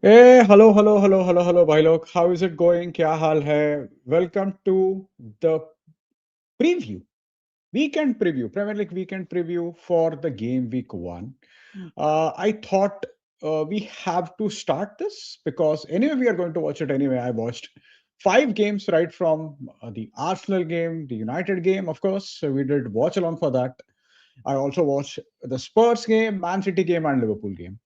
Hey, hello, भाई लोग. How is it going? क्या हाल है? Welcome to the preview, weekend preview, Premier League weekend preview for the game week one. I thought we have to start this because anyway we are going to watch it anyway. I watched five games right from the Arsenal game, the United game, of course. So we did watch along for that. I also watched the Spurs game, Man City game, and Liverpool game.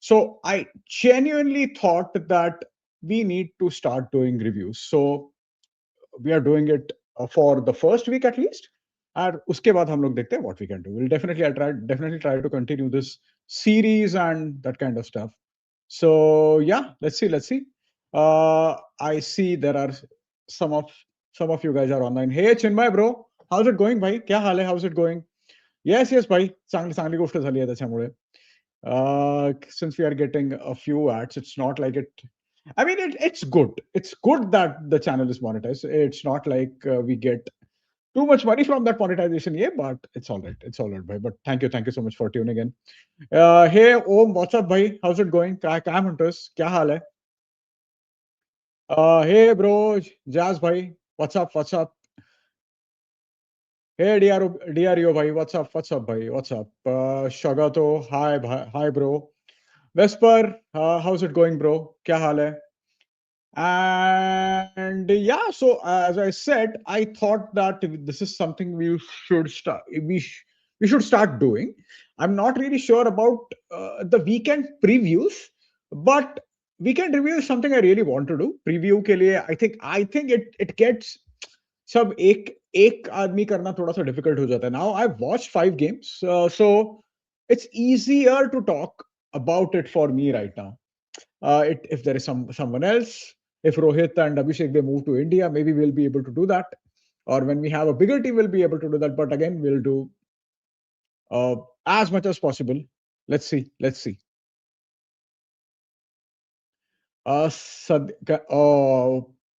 So I genuinely thought that we need to start doing reviews. So we are doing it for the first week at least. और उसके बाद हम लोग देखते हैं what we can do. We'll definitely try to continue this series and that kind of stuff. So yeah, let's see. I see there are some of some of you guys are online. Hey Chinmay bro, how's it going भाई? क्या हाल है? How's it going? Yes भाई, चांगली चांगली गोष्ट झाली आहे त्याच्यामुळे. Since we are getting a few ads, it's not like it. I mean, it's good. It's good that the channel is monetized. It's not like we get too much money from that monetization, yeah, but it's all right. It's all right, bhai. But thank you so much for tuning in. Hey, Om, what's up, bhai? How's it going? क्या hunters? क्या हाल है? Hey, bro, Jazz, bhai. What's up? What's up? Hey, DRO, bhai. What's up? What's up, bhai? What's up? Shagato, hi, hi, bro. Vesper, how's it going, bro? क्या हाल है? And yeah, so as I said, I thought that this is something we should start doing. I'm not really sure about the weekend previews, but weekend review is something I really want to do. Preview के लिए I think it gets सब एक आदमी करना थोड़ा सा difficult हो जाता है. Now I've watched five games, so it's easier to talk about it for me right now. If there is someone else, if Rohit and Abhishek they move to India, maybe we'll be able to do that. Or when we have a bigger team, we'll be able to do that. But again, we'll do uh, as much as possible. Let's see. Let's see.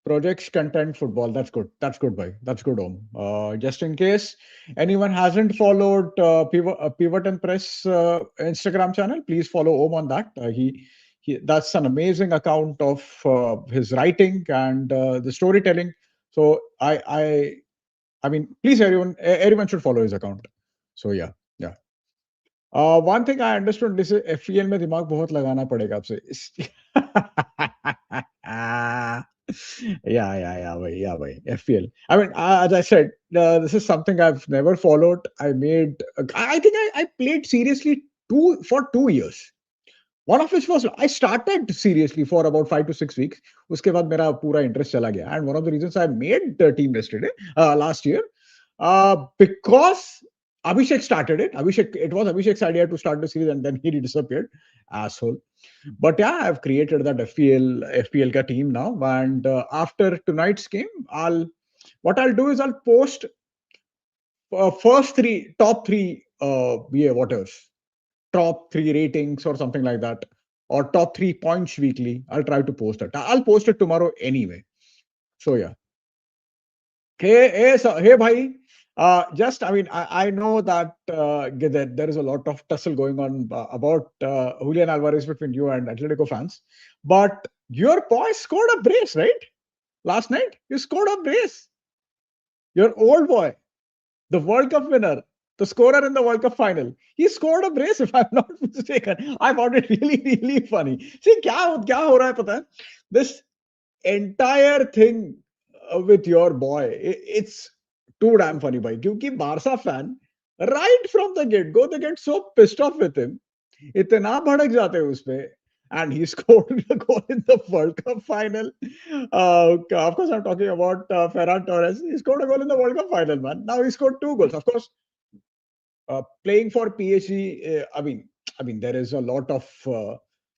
Projects content football. That's good. That's good, bhai. That's good, Om. Just in case anyone hasn't followed Pivot and Press Instagram channel, please follow Om on that. He that's an amazing account of his writing and the storytelling. So I mean, please everyone should follow his account. So yeah, yeah. One thing I understood this is FPL में दिमाग बहुत लगाना पड़ेगा आपसे. Yeah, bhai. FPL. I mean, as I said, this is something I've never followed. I think I played seriously 2 years. One of which was I started seriously for about 5 to 6 weeks. उसके बाद मेरा पूरा interest चला गया. And one of the reasons I made the team yesterday, last year, because Abhishek started it. It was Abhishek's idea to start the series, and then he disappeared. Asshole. But yeah, I've created that FPL ka team now, and after tonight's game, I'll do is I'll post first three top three yeah whatever top three ratings or something like that, or top 3 points weekly. I'll try to post it. I'll post it tomorrow anyway. So yeah. Hey, bhai. Just, I mean, I know that there is a lot of tussle going on about Julian Alvarez between you and Atletico fans, but your boy scored a brace, right? Last night, you scored a brace. Your old boy, the World Cup winner, the scorer in the World Cup final. He scored a brace, if I'm not mistaken. I found it really funny. See, क्या हो रहा है पता है? This entire thing with your boy, it's too damn funny, bhai. क्योंकि Barca fan, right from the get go, they get so pissed off with him. इतना भड़क जाते हैं उस पे. And he scored a goal in the World Cup final. Of course, I'm talking about Ferran Torres. He scored a goal in the World Cup final, man. Now he scored 2 goals. Of course, playing for PSG, I mean, there is a lot of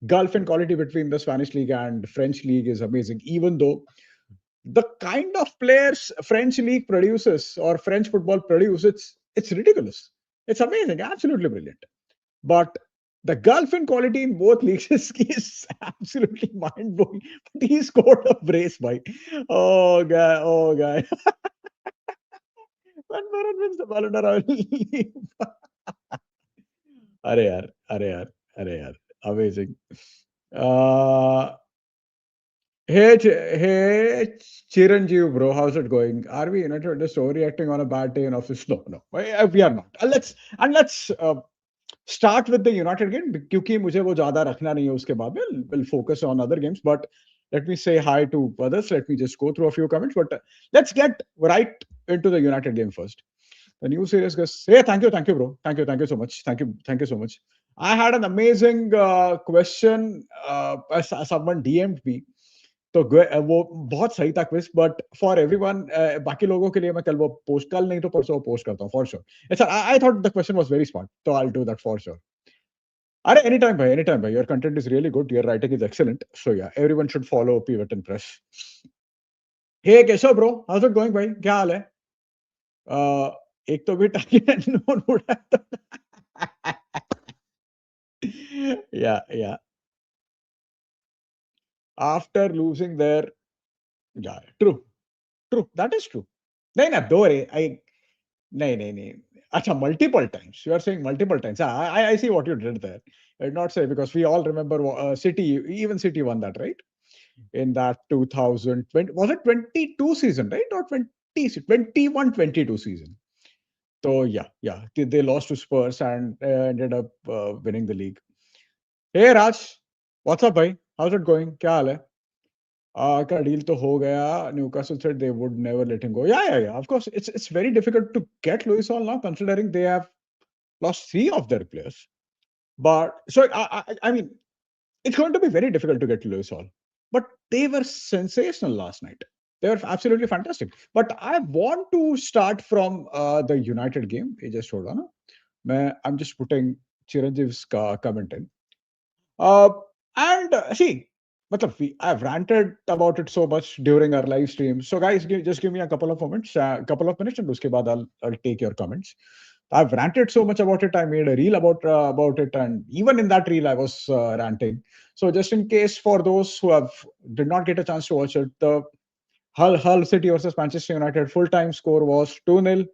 gulf in quality between the Spanish league and French league is amazing. Even though the kind of players French league produces or French football produces, it's ridiculous. It's amazing, absolutely brilliant. But the gulf in quality in both leagues is absolutely mind blowing. But he scored a brace, by. Oh guy. When Varane wins the Ballon d'Or, I will leave. अरे यार, अरे यार, अरे यार, amazing. Uh, hey, Chiranjeev, bro, how's it going? Are we just overreacting on a bad day in office? No, no, we are not. Let's start with the United game क्योंकि मुझे वो ज़्यादा रखना नहीं है उसके बाद में. We'll focus on other games, but let me say hi to others. Let me just go through a few comments, but let's get right into the United game first. The new series goes, hey, thank you, bro. Thank you so much. Thank you so much. I had an amazing question. Someone DM'd me. तो वो बहुत सही था quiz but for everyone बाकी लोगों के लिए मैं कल नहीं तो परसों पोस्ट करता हूँ for sure it's I thought the question was very smart तो I will do that for sure अरे एनी टाइम भाई your content is really good your writing is excellent so yeah everyone should follow pivot and press hey Keshav bro how's it going भाई क्या हाल है एक तो भी known उड़ा या आफ्टर लूजिंग देयर या true true that is true नहीं ना दो रे आई नहीं, नहीं, नहीं. Acha, multiple times. You are saying multiple times. I see what you did there. I did not say because we all remember City, even City won that, right? In that 2020, was it 22 season, right? Or 21, 22 season. So yeah. They lost to Spurs and ended up winning the league. Hey Raj, what's up, bhai? How's it going? क्या हाल है? का deal तो हो गया. Newcastle said they would never let him go. Yeah. Of course, it's very difficult to get Luis Hall now, considering they have lost three of their players. But so I mean, it's going to be very difficult to get Luis Hall. But they were sensational last night. They were absolutely fantastic. But I want to start from the United game. Just hold on. I'm just putting Chiranjeev's comment in. And see, I've ranted about it so much during our live stream. So, guys, just give me a couple of moments, couple of minutes, and uske baad I'll take your comments. I've ranted so much about it. I made a reel about it, and even in that reel, I was ranting. So, just in case for those who did not get a chance to watch it, the Hull City versus Manchester United full time score was 2-0,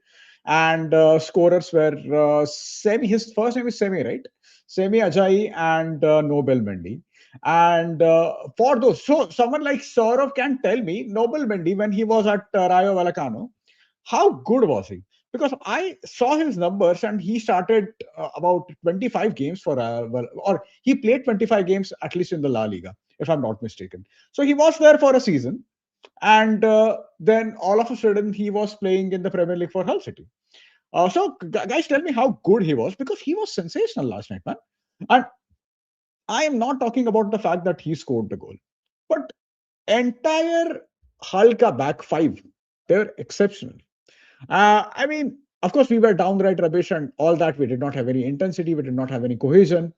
and scorers were Semi. His first name is Semi, right? Semi Ajayi and Nobel Mendy. And for those, so someone like Saurav can tell me Nobel Mendy when he was at Rayo Vallecano, how good was he? Because I saw his numbers and he started about 25 games for or he played 25 games at least in the La Liga, if I'm not mistaken. So he was there for a season, and then all of a sudden he was playing in the Premier League for Hull City. So guys, tell me how good he was because he was sensational last night, man. And I am not talking about the fact that he scored the goal, but entire Hull ka back five, they're exceptional. I mean, of course, we were downright rubbish and all that. We did not have any intensity. We did not have any cohesion.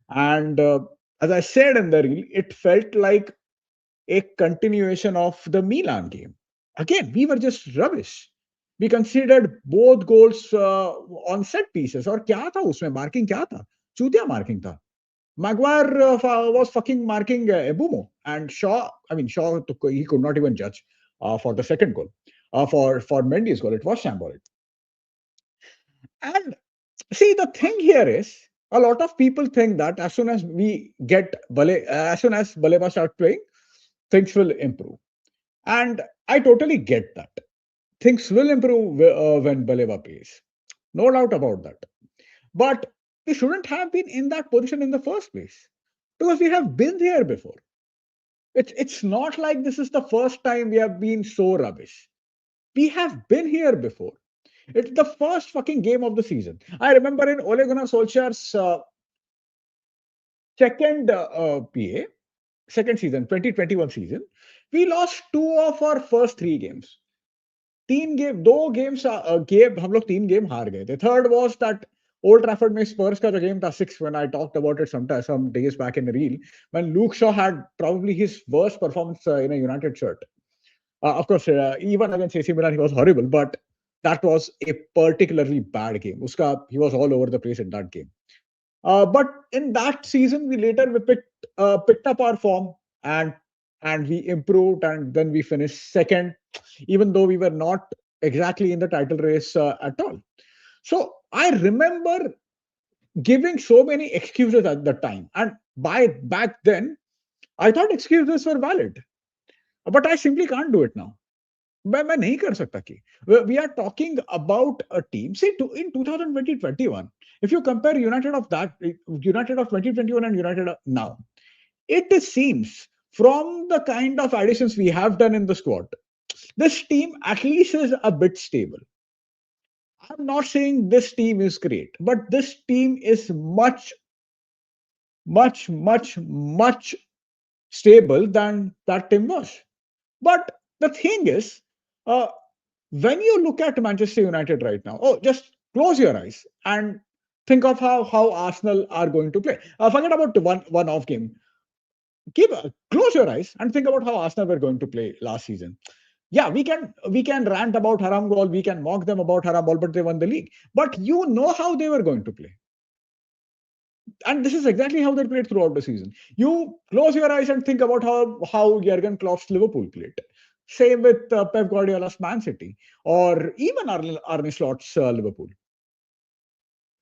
And as I said in the reel, it felt like a continuation of the Milan game. Again, we were just rubbish. We considered both goals on set pieces. और क्या था उसमें marking क्या था? चूतिया marking था. Maguire was fucking marking Ebumo, and Shaw. I mean, Shaw he could not even judge for the second goal. For Mendy's goal, it was shambolic. And see, the thing here is, a lot of people think that as soon as as soon as Baleba start playing, things will improve. And I totally get that. Things will improve when Baleba plays. No doubt about that. But we shouldn't have been in that position in the first place because we have been here before. It's not like this is the first time we have been so rubbish. We have been here before. It's the first fucking game of the season. I remember in Ole Gunnar Solskjaer's second PA, second season, 2021 season, we lost two of our first three games. दो games game हम लोग तीन game हार गए थे. Third was that old Trafford में स्पर्स का जो गेम था 6 when I talked about it some days back in the reel when Luke Shaw had probably his worst performance in a United shirt. Of course, even against AC Milan he was horrible, but that was a particularly bad game. He was all over the place in that game. But in that season, we picked up our form and we improved, and then we finished second, even though we were not exactly in the title race at all. So I remember giving so many excuses at the time, and back then I thought excuses were valid, but I simply can't do it now. मैं नहीं कर सकता कि we are talking about a team. See, in 2020-21, if you compare United of 2021 and United of now, it seems from the kind of additions we have done in the squad, this team at least is a bit stable. I'm not saying this team is great, but this team is much, much, much, much stable than that team was. But the thing is, uh, when you look at Manchester United right now, oh, just close your eyes and think of how Arsenal are going to play. Forget about the one off game. Close your eyes and think about how Arsenal were going to play last season. Yeah, we can rant about Haram Goal, we can mock them about Haram Ball, but they won the league. But you know how they were going to play. And this is exactly how they played throughout the season. You close your eyes and think about how Jurgen Klopp's Liverpool played. Same with Pep Guardiola's Man City, or even Arne Slot's Liverpool.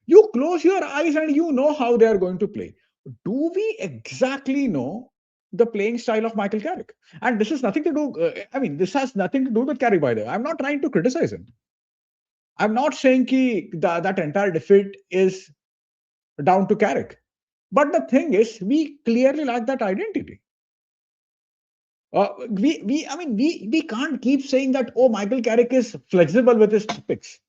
You close your eyes and you know how they are going to play. Do we exactly know the playing style of Michael Carrick? And this has nothing to do. This has nothing to do with Carrick, by the way. I'm not trying to criticize him. I'm not saying that entire defeat is down to Carrick. But the thing is, we clearly lack that identity. We can't keep saying that, oh, Michael Carrick is flexible with his tactics.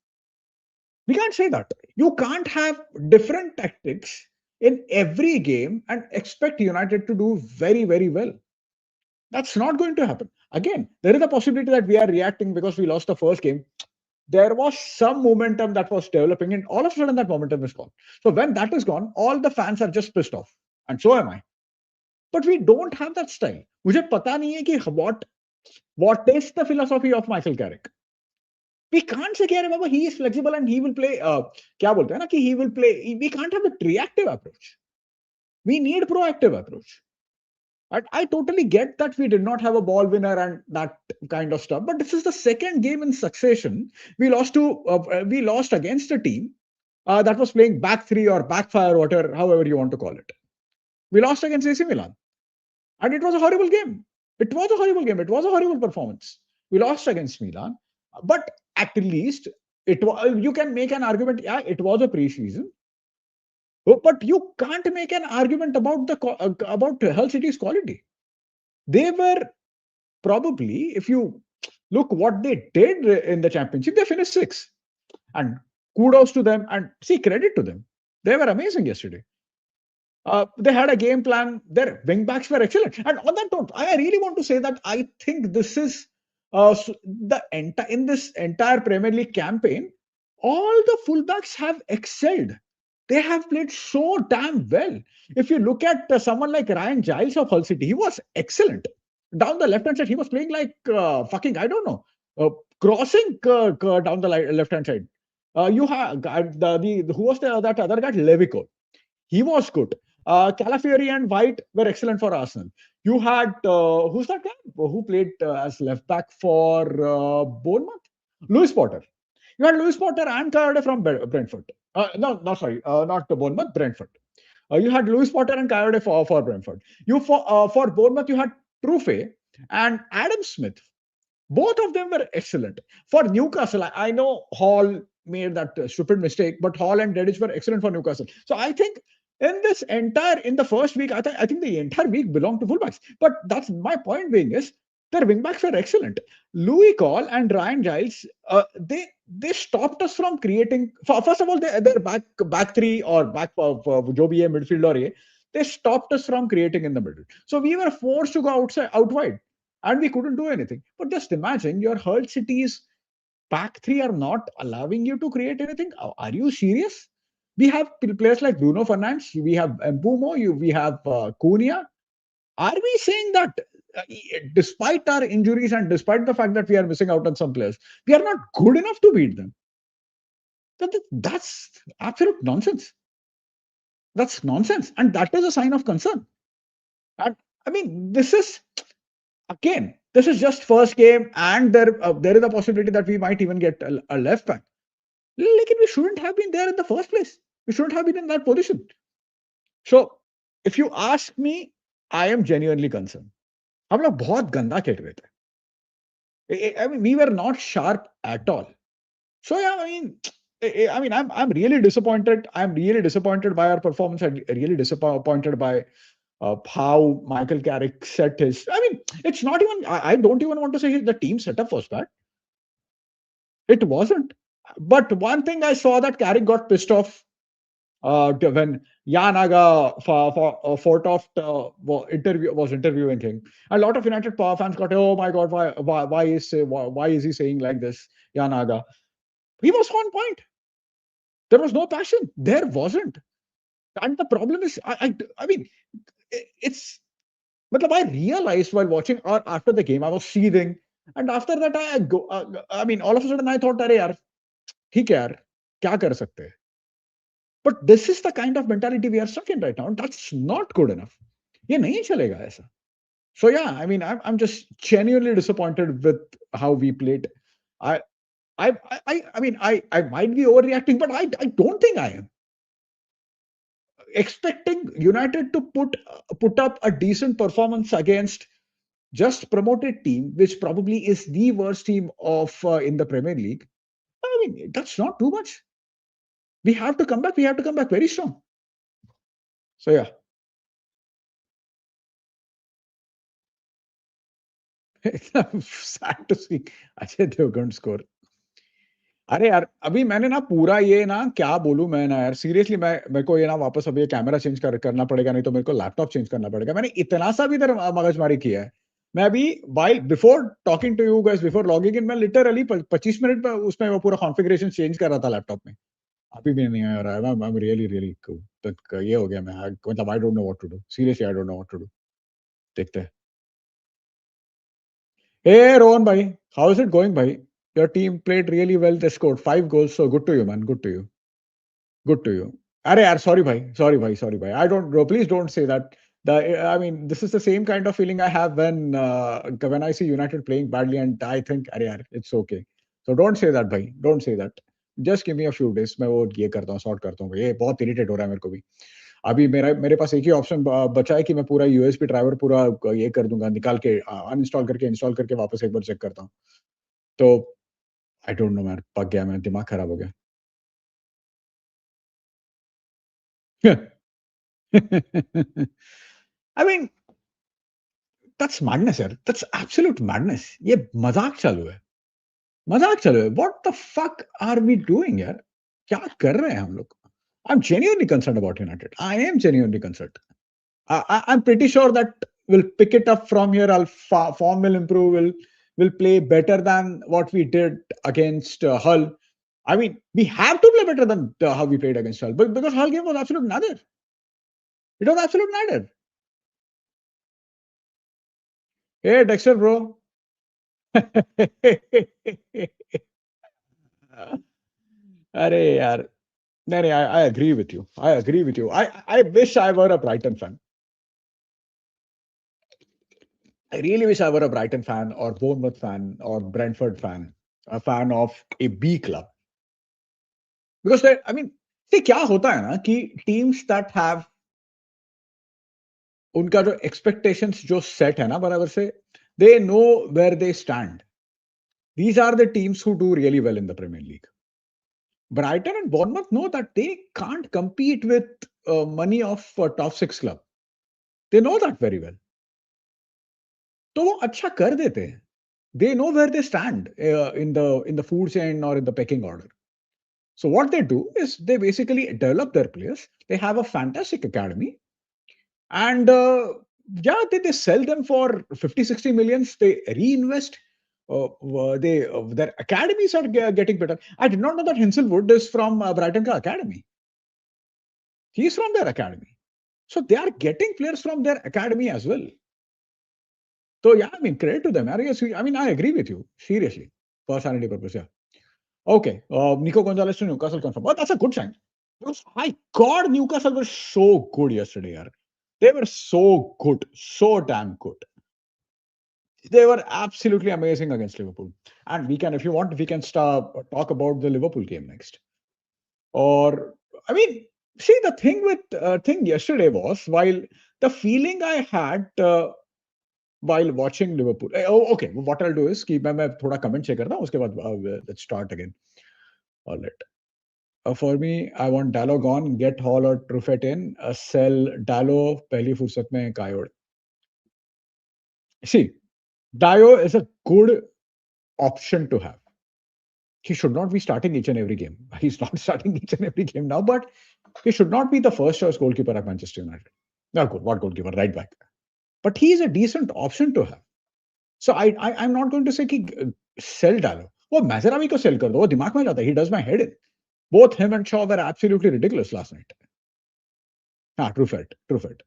We can't say that. You can't have different tactics in every game and expect United to do very, very well. That's not going to happen. Again, there is a possibility that we are reacting because we lost the first game. There was some momentum that was developing, and all of a sudden that momentum is gone. So when that is gone, all the fans are just pissed off. And so am I. But we don't have that style. मुझे पता नहीं है कि what is the philosophy of Michael Carrick. We can't say, Baba, he is flexible and he will play. क्या बोलते हैं ना कि he will play. We can't have a reactive approach. We need proactive approach. I totally get that we did not have a ball winner and that kind of stuff. But this is the second game in succession we lost against a team that was playing back three or backfire, whatever, however you want to call it. We lost against AC Milan. And it was a horrible game. It was a horrible game. It was a horrible performance. We lost against Milan. But at least you can make an argument, yeah, it was a pre-season. But you can't make an argument about Hull City's quality. They were probably, if you look what they did in the championship, they finished sixth. And kudos to them and see, credit to them. They were amazing yesterday. They had a game plan. Their wing backs were excellent. And on that note, I really want to say that I think this is in this entire Premier League campaign, all the fullbacks have excelled. They have played so damn well. If you look at someone like Ryan Giles of Hull City, he was excellent. Down the left hand side, he was playing like I don't know, crossing down the left hand side. You have who was that other guy, Levico. He was good. Calafiori and White were excellent for Arsenal. You had who's that guy who played as left back for Bournemouth? Lewis Potter. You had Lewis Potter and Kayode from Brentford. Not Bournemouth, Brentford. You had Lewis Potter and Kayode for Brentford. For Bournemouth, you had Trufe and Adam Smith. Both of them were excellent. For Newcastle, I know Hall made that stupid mistake, but Hall and Dedic were excellent for Newcastle. So I think in the first week, I think the entire week belonged to fullbacks. But that's my point being is their wingbacks were excellent. Louis Call and Ryan Giles, they stopped us from creating. First of all, their back three or back of जो भी है midfield और ये, they stopped us from creating in the middle. So we were forced to go out wide, and we couldn't do anything. But just imagine your Hull City's back three are not allowing you to create anything. Are you serious? We have players like Bruno Fernandes, we have Mbumo, we have Cunha. Are we saying that despite our injuries and despite the fact that we are missing out on some players, we are not good enough to beat them? That's absolute nonsense. That's nonsense. And that is a sign of concern. And this is just first game, and there is a possibility that we might even get a left back. Like, we shouldn't have been there in the first place. We shouldn't have been in that position. So, if you ask me, I am genuinely concerned. हम लोग बहुत गंदा खेल रहे थे. I mean, we were not sharp at all. So yeah, I mean, I'm really disappointed. I'm really disappointed by our performance. I'm really disappointed by how Michael Carrick set his. I mean, it's not even. I don't even want to say the team setup was bad. It wasn't. But one thing I saw that Carrick got pissed off when Yanaga Fort of was interviewing him. A lot of United power fans got, oh my god, why is he saying like this, Yanaga? He was on point. There was no passion. There wasn't. And the problem is, I mean, it's. But I realized while watching or after the game, I was seething. And after that, I go. I mean, all of a sudden, I thought, "अरे यार, ठीक है यार, क्या कर सकते हैं?" But this is the kind of mentality we are stuck in right now. That's not good enough. ये नहीं चलेगा ऐसा. So yeah, I mean, I'm just genuinely disappointed with how we played. I I mean, I might be overreacting, but I don't think I am. Expecting United to put up a decent performance against just promoted team, which probably is the worst team of in the Premier League. I mean, that's not too much. We have to come back. We have to come back very strong. So yeah, sad to see Ajay Devgan score. अरे यार अभी मैंने ना पूरा ये ना क्या बोलूं मैं ना यार सीरियसली मैं मेरे को ये ना वापस अभी ये कैमरा चेंज करना पड़ेगा नहीं तो मेरे को लैपटॉप चेंज करना पड़ेगा मैंने इतना सा भी इधर मगजमारी किया है मैं अभी while before talking to you guys before logging in मैं लिटरली 25 मिनट में उसमें वो पूरा कॉन्फ़िगरेशन चेंज कर रहा था लैपटॉप में अभी भी नहीं आ रहा है आई एम रियली रियली तक ये हो गया मैं मतलब I don't know what to do seriously I don't know what to do देखते हैं Hey, Rohan bhai, how is it going, bhai? Your team played really well. They scored 5 goals, so good to you, man. Good to you. Good to you. Arey, yaar, sorry, bhai. Sorry, bhai. Sorry, bhai. I don't. Bro, please don't say that. I mean, this is the same kind of feeling I have when I see United playing badly, and I think, arey, yaar, it's okay. So don't say that, bhai. Don't say that. Just give me a few days. मैं वो ये करता हूँ, sort करता हूँ. ये बहुत irritate हो रहा है मेरे को भी. अभी मेरे पास एक ही ऑप्शन बचा है कि मैं पूरा यूएसबी ड्राइवर पूरा ये कर दूंगा निकाल के अनइंस्टॉल करके इंस्टॉल करके वापस एक बार चेक करता हूँ तो आई डोंट नो यार पक गया मैं दिमाग खराब हो गया आई मीन दैट्स मैडनेस यार दैट्स एब्सोल्यूट मैडनेस ये मजाक चालू है what the fuck are we doing यार क्या कर रहे हैं हम लोग I am genuinely concerned about United I am genuinely concerned I'm pretty sure that we'll pick it up from here. Form will improve. Will play better than what we did against Hull. I mean, we have to play better than how we played against Hull, but because Hull game was absolute nadir. It was absolute nadir. Hey, Dexter, bro. अरे यार नहीं I agree with you. I agree with you. I wish I were a Brighton fan. I really wish I were a Brighton fan or Bournemouth fan or Brentford fan, a fan of a B club. Because I mean, see क्या होता है ना कि teams that have उनका जो expectations जो set है ना बराबर से, they know where they stand. These are the teams who do really well in the Premier League. Brighton and Bournemouth know that they can't compete with money of top 6 club. They know that very well. तो वो अच्छा कर देते हैं. They know where they stand in the food chain or in the pecking order. So what they do is they basically develop their players. They have a fantastic academy, and yeah, they sell them for 50, 60 millions. They reinvest. Their academies are getting better. I did not know that Hinselwood is from Brighton Ka Academy. He's from their academy. So they are getting players from their academy as well. So yeah, I mean, credit to them. I mean, I agree with you. Seriously. For sanity purpose, yeah. Okay. Nico Gonzalez to Newcastle confirmed. But that's a good sign. Because my God, Newcastle was so good yesterday, yaar. They were so good. So damn good. They were absolutely amazing against Liverpool. And we can, if you want, we can start talk about the Liverpool game next. Or, I mean, see, the thing with thing yesterday was while the feeling I had while watching Liverpool. Okay, what I'll do is कि मैं थोड़ा comment check करता हूँ उसके बाद let's start again. All right. For me, I want Dallo gone, get Hall or Truffet in, sell Dallo पहली फुर्सत में Coyote. See, Dio is a good option to have. He should not be starting each and every game. He's not starting each and every game now, but he should not be the first choice goalkeeper at Manchester United. Not good, what goalkeeper, right back. But he is a decent option to have. So I'm not going to say कि sell डालो. वो मैज़रावी को sell कर दो. वो दिमाग में जाता है. He does my head in. Both him and Shaw were absolutely ridiculous last night. हाँ, true fact.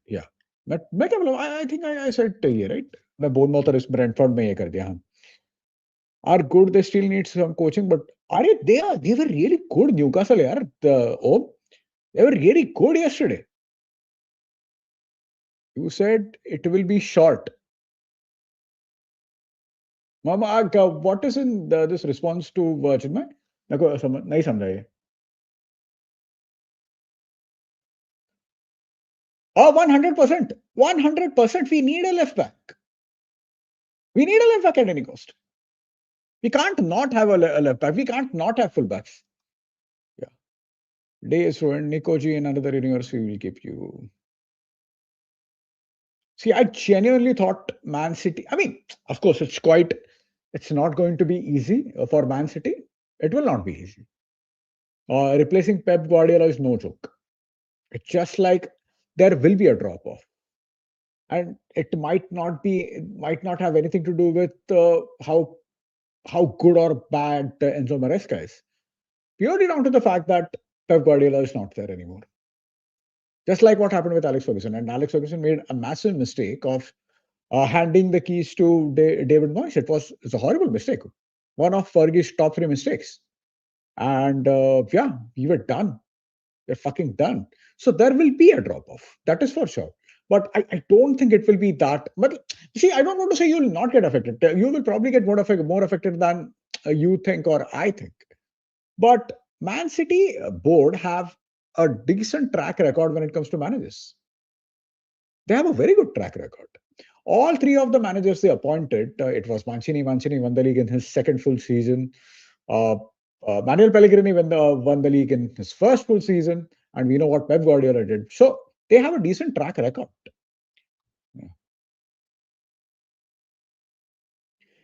Yeah. मैं क्या बोला? I think I said ये right. मैं बोर्नमouth और इस ब्रेंटफोर्ड में ये कर दिया. हाँ. Are good. They still need some coaching, but they were really good. Newcastle, yaar. They were really good yesterday. You said it will be short. Mama, what is in this response to Chinmay? नहीं समझा ये. Oh, 100%. 100%. We need a left back. We need a left back at any cost. We can't not have a left back. We can't not have full backs. Yeah. Day is ruined. Nico G in another universe, we will keep you. See, I genuinely thought Man City, I mean, of course, it's not going to be easy for Man City. It will not be easy. Replacing Pep Guardiola is no joke. It's just like there will be a drop off. And it might not have anything to do with how good or bad Enzo Maresca is. Purely down to the fact that Pep Guardiola is not there anymore. Just like what happened with Alex Ferguson. And Alex Ferguson made a massive mistake of handing the keys to David Moyes. It's a horrible mistake. One of Fergie's top 3 mistakes. And yeah, we were done. We're fucking done. So there will be a drop-off. That is for sure. But I don't think it will be that. But see, I don't want to say you will not get affected. You will probably get more affected than you think or I think. But Man City board have a decent track record when it comes to managers. They have a very good track record. All 3 of the managers they appointed, it was Mancini. Mancini won the league in his second full season. Manuel Pellegrini won the league in his first full season. And we know what Pep Guardiola did. So they have a decent track record. Yeah.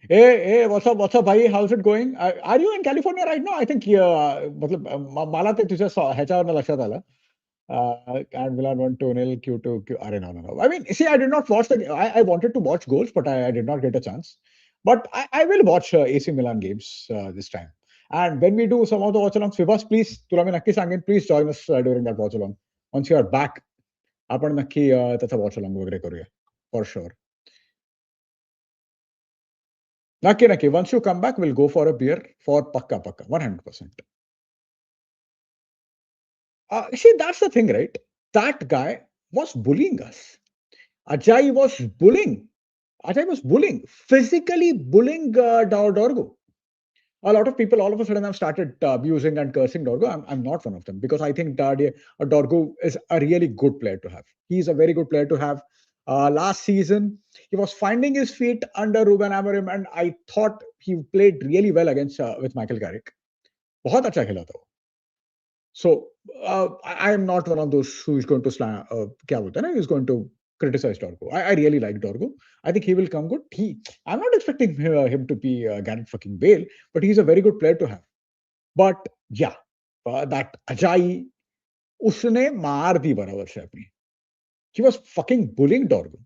Hey, what's up, bhai? How's it going? Are you in California right now? I think मला ते तुझ्या ह्याच्यावर लक्षात आलं. And Milan won 2-0 Q2. No. I mean, see, I did not watch I wanted to watch goals, but I did not get a chance. But I will watch AC Milan games this time. And when we do some of the watch-alongs, Vibhas, please, तुला मी नक्की सांगेन, please join us during that watch-along. Once you are back, आपण नक्की त्याचा watch-along वगैरे करूया. For sure. नक्की. Once you come back, we'll go for a beer for pakka. 100%. See, that's the thing, right? That guy was bullying us. Ajay was bullying, physically bullying Dorgo. A lot of people all of a sudden have started abusing and cursing Dorgo. I'm not one of them because I think Dorgo is a really good player to have. He's a very good player to have. Last season, he was finding his feet under Ruben Amorim, and I thought he played really well against with Michael Carrick. बहुत अच्छा खेला था. So I am not one of those who is going to slam. Who's going to criticize Dorgo. I really like Dorgo. I think he will come good. I'm not expecting him to be Gareth fucking Bale, but he's a very good player to have. But yeah, that Ajay, उसने मार दी बराबर से अपनी. He was fucking bullying Dorgo.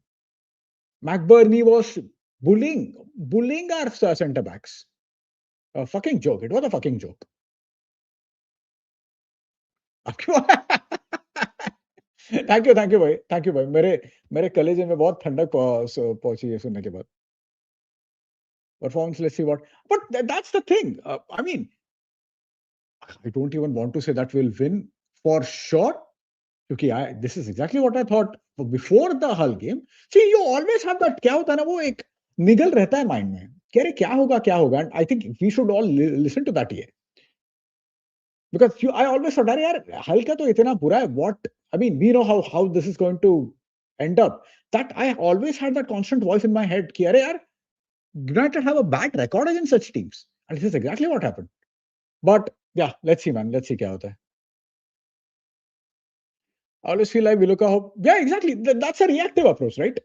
McBurney was bullying our centre backs. A fucking joke. It was a fucking joke. Thank you भाई. मेरे कलेजे में बहुत ठंडक पहुंची है सुनने के बाद. Performance, let's see what. But that's the thing. I mean, I don't even want to say that we'll win for sure. Because this is exactly what I thought before the Hull game. See, you always have that क्या होता है ना वो एक निगल रहता है mind में कि अरे क्या होगा. And I think we should all listen to that here. Because I always thought, यार हल का तो इतना बुरा है. What I mean, we know how this is going to end up, that I always had that constant voice in my head, ki, "Arey yaar, United have a bad record against such teams." And this is exactly what happened. But yeah, let's see, man. Let's see kya hota hai. I always feel like we look at, yeah, exactly. That's a reactive approach, right?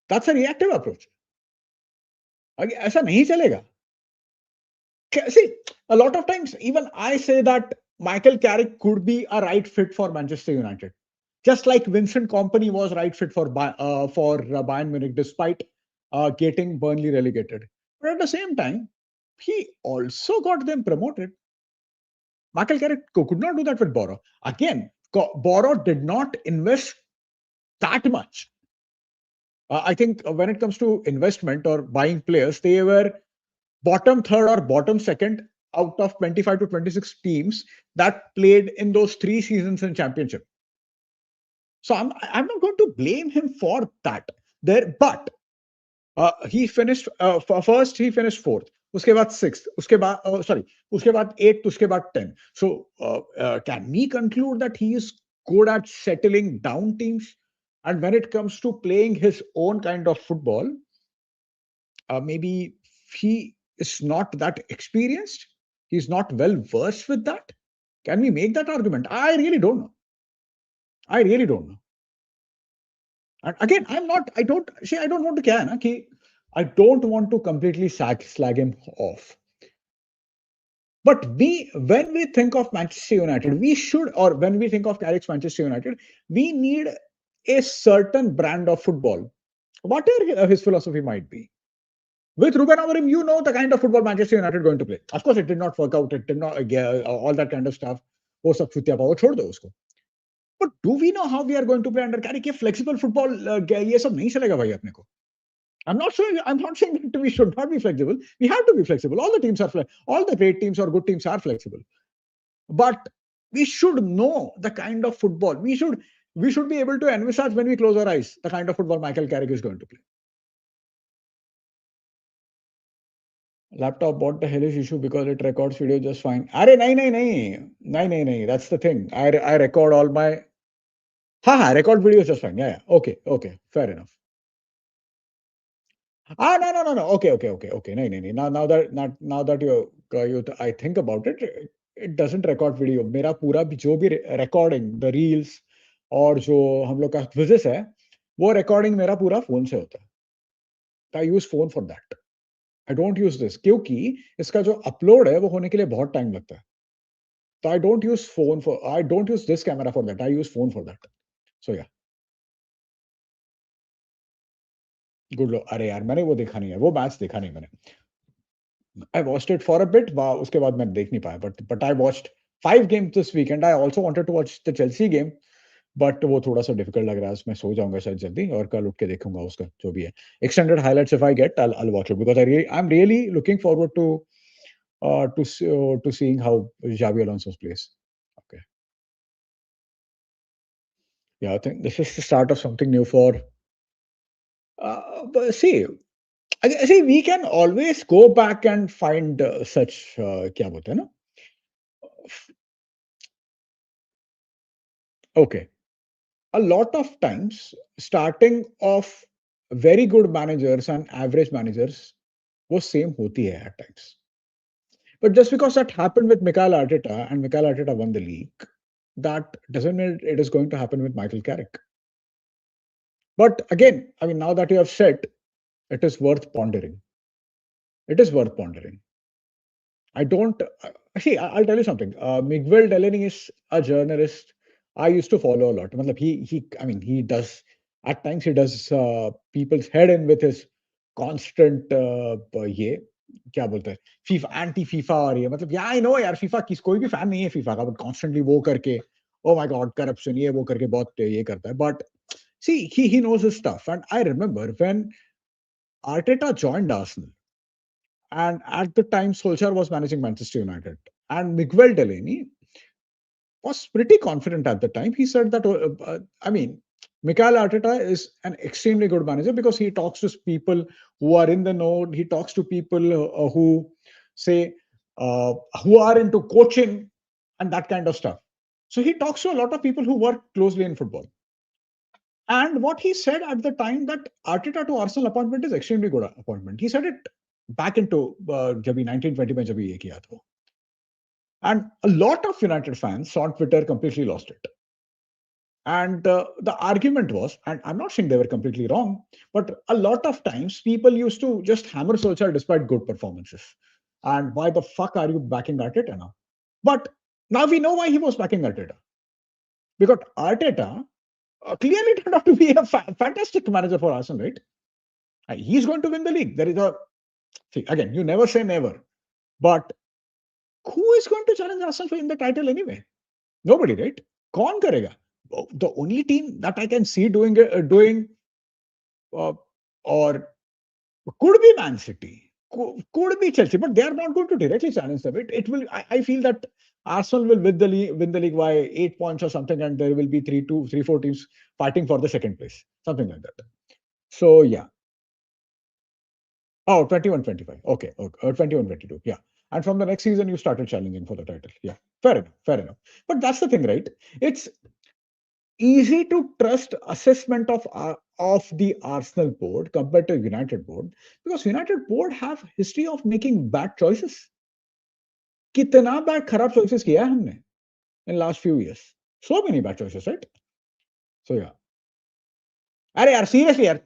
That's a reactive approach. ऐसा नहीं चलेगा. See, a lot of times, even I say that Michael Carrick could be a right fit for Manchester United, just like Vincent Kompany was right fit for Bayern Munich, despite getting Burnley relegated. But at the same time, he also got them promoted. Michael Carrick could not do that with Boro. Again, Boro did not invest that much. I think when it comes to investment or buying players, they were bottom third or bottom second out of 25 to 26 teams that played in those 3 seasons in championship. So I'm not going to blame him for that. But he finished first. He finished fourth. उसके बाद sixth. उसके बाद sorry. उसके बाद eighth. उसके बाद 10. So can we conclude that he is good at settling down teams? And when it comes to playing his own kind of football, maybe he is not that experienced. He's not well versed with that. Can we make that argument? I really don't know. I really don't know. And again, I don't see, I don't want to can. Okay, I don't want to completely slag him off. But when we think of Manchester United, we should, or when we think of Carrick's Manchester United, we need a certain brand of football, whatever his philosophy might be. With Ruben Amorim, you know the kind of football Manchester United going to play. Of course, it did not work out. It did not all that kind of stuff. वो सब छुट्टियां पाओ छोड़ दो उसको. But do we know how we are going to play under Carrick? Flexible football ये सब नहीं चलेगा भाई अपने को. I'm not saying that we should not be flexible. We have to be flexible. All the teams are all the great teams or good teams are flexible. But we should know the kind of football. We should be able to envisage when we close our eyes the kind of football Michael Carrick is going to play. Laptop, what the hell is issue? Because it records video just fine. Arey, nahi. That's the thing. I record all my. Record videos just fine. Yeah. Okay. Fair enough. No. Okay. Nahi. Now that I think about it, it doesn't record video. मेरा पूरा भी जो भी recording, the reels और जो हम लोग का quizzes है, वो recording मेरा पूरा phone से होता है. I use phone for that. I don't use this क्योंकि इसका जो upload है वो होने के लिए बहुत टाइम लगता है. So I don't use this camera for that. I use phone for that. So yeah. Good luck. अरे यार मैंने वो देखा नहीं है. वो मैच देखा नहीं मैंने. I watched it for a bit. उसके बाद मैं देख नहीं पाया. But I watched 5 games this weekend. I also wanted to watch the Chelsea game. But वो थोड़ा सा डिफिकल्ट लग रहा है. मैं सो जाऊंगा शायद जल्दी और कल उठ के देखूंगा उसका जो भी है. Extended highlights if I get, I'll watch it because I'm really looking forward to seeing how Xabi Alonso plays. Okay. Yeah, I think this is the start of something new for. But see, we can always go back and find such क्या बोलते हैं ना? Okay. A lot of times, starting off very good managers and average managers वो same होती है at times. But just because that happened with Mikel Arteta and Mikel Arteta won the league, that doesn't mean it is going to happen with Michael Carrick. But again, I mean, now that you have said, it is worth pondering. It is worth pondering. I don't see. I'll tell you something. Miguel Delaney is a journalist I used to follow a lot. Matlab I mean, he does at times he does people's head in with his constant ये क्या बोलते हैं FIFA anti FIFA और ये मतलब या I know यार FIFA किस कोई भी फैन नहीं है फीफा का बट कॉन्स्टेंटली वो करके ओ माय गॉड करप्शन ये वो करके बहुत ये करता है but see he knows his stuff and I remember when Arteta joined Arsenal and at the time Solskjaer was managing Manchester United and Miguel Delaney was pretty confident at the time. He said that, I mean, Mikel Arteta is an extremely good manager because he talks to people who are in the know. He talks to people who say, who are into coaching and that kind of stuff. So he talks to a lot of people who work closely in football. And what he said at the time that Arteta to Arsenal appointment is extremely good appointment. He said it back into जब 1920 में जब ये किया था. And a lot of United fans on Twitter completely lost it. And the argument was, and I'm not saying they were completely wrong, but a lot of times people used to just hammer Solskjaer despite good performances. And why the fuck are you backing Arteta now? But now we know why he was backing Arteta. Because Arteta clearly turned out to be a fantastic manager for Arsenal, right? He's going to win the league. There is a see again. You never say never, but who is going to challenge Arsenal for in the title anyway? Nobody, right? कौन करेगा? The only team that I can see doing or could be Man City, could be Chelsea, but they are not going to directly challenge them. It will. I feel that Arsenal will win the league by 8 points or something, and there will be 4 teams fighting for the second place, something like that. So yeah. Oh, 21-25. Okay. 21-22. Yeah. And from the next season, you started challenging for the title. Yeah. Fair enough. Fair enough. But that's the thing, right? It's easy to trust assessment of the Arsenal board compared to United board because United board have history of making bad choices. कितना bad खराब choices किया है हमने in last few years. So many bad choices, right? So yeah. अरे यार seriously यार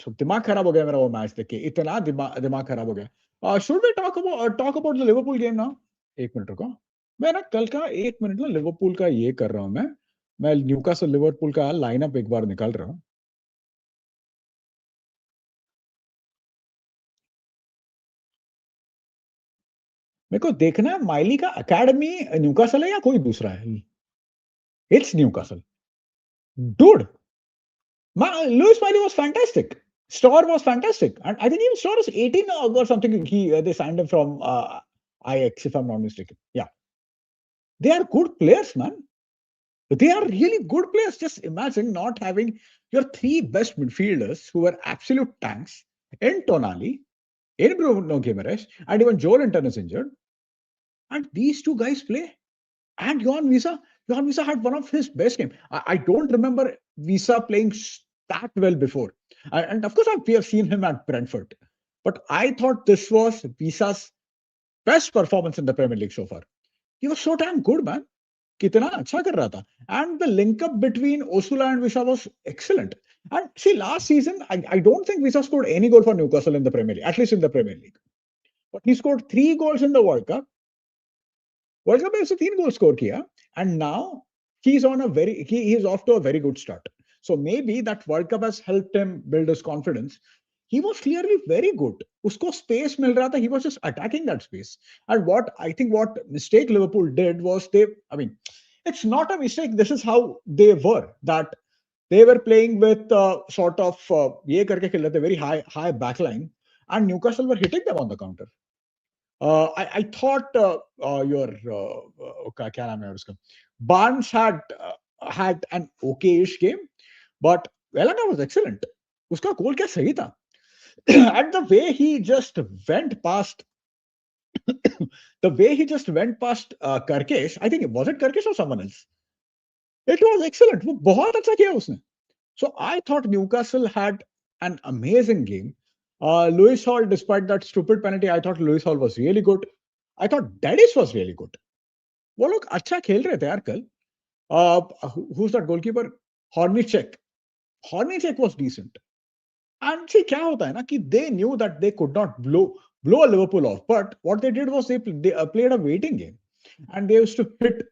दिमाग खराब हो गया मेरा वो मैच देख के इतना दिमाग खराब हो गया. Should we talk about the Liverpool game now? एक मिनट रुको. मैं ना कल का 1 मिनट ना लिवरपूल का ये कर रहा हूं मैं न्यूकासल लिवरपूल का लाइनअप एक बार निकाल रहा हूं. मेरे को देखना है माइली का एकेडमी न्यूकासल है या कोई दूसरा है. It's Newcastle. Dude, Lewis Miley was fantastic. Storr was fantastic. And I think even Storr is 18 or something. They signed him from Ajax, if I'm not mistaken. Yeah. They are good players, man. They are really good players. Just imagine not having your 3 best midfielders who were absolute tanks in Tonali, in Bruno Guimaraes, and even Joel Linton is injured. And these 2 guys play. And Johan Visa had one of his best games. I don't remember Visa playing that well before. And of course, we have seen him at Brentford. But I thought this was Visa's best performance in the Premier League so far. He was so damn good, man. कितना अच्छा कर रहा था. And the link up between Osula and Visa was excellent. And see, last season, I don't think Visa scored any goal for Newcastle in the Premier League, at least in the Premier League. But he scored 3 goals in the World Cup. World cup में उसने 3 goal score किया and now he is off to a very good start. So maybe that World Cup has helped him build his confidence. He was clearly very good. Usko space mil raha tha, he was just attacking that space. And what mistake Liverpool did was it's not a mistake. This is how they were, that they were playing with sort of ye karke khel rahe the very high backline, and Newcastle were hitting them on the counter. I thought your क्या नाम है उसका Barnes had an okay-ish game, but Elanga was excellent. उसका गोल क्या सही था. And the way he just went past Karkesh, I think was it Karkesh or someone else? It was excellent. वो बहुत अच्छा किया उसने. So I thought Newcastle had an amazing game. Lewis Hall, despite that stupid penalty, I thought Lewis Hall was really good. I thought Dennis was really good. वो लोग अच्छा खेल रहे थे यार कल. Who's that goalkeeper? Hornicek was decent. And see, क्या होता है ना कि they knew that they could not blow a Liverpool off. But what they did was they played a waiting game. And they used to hit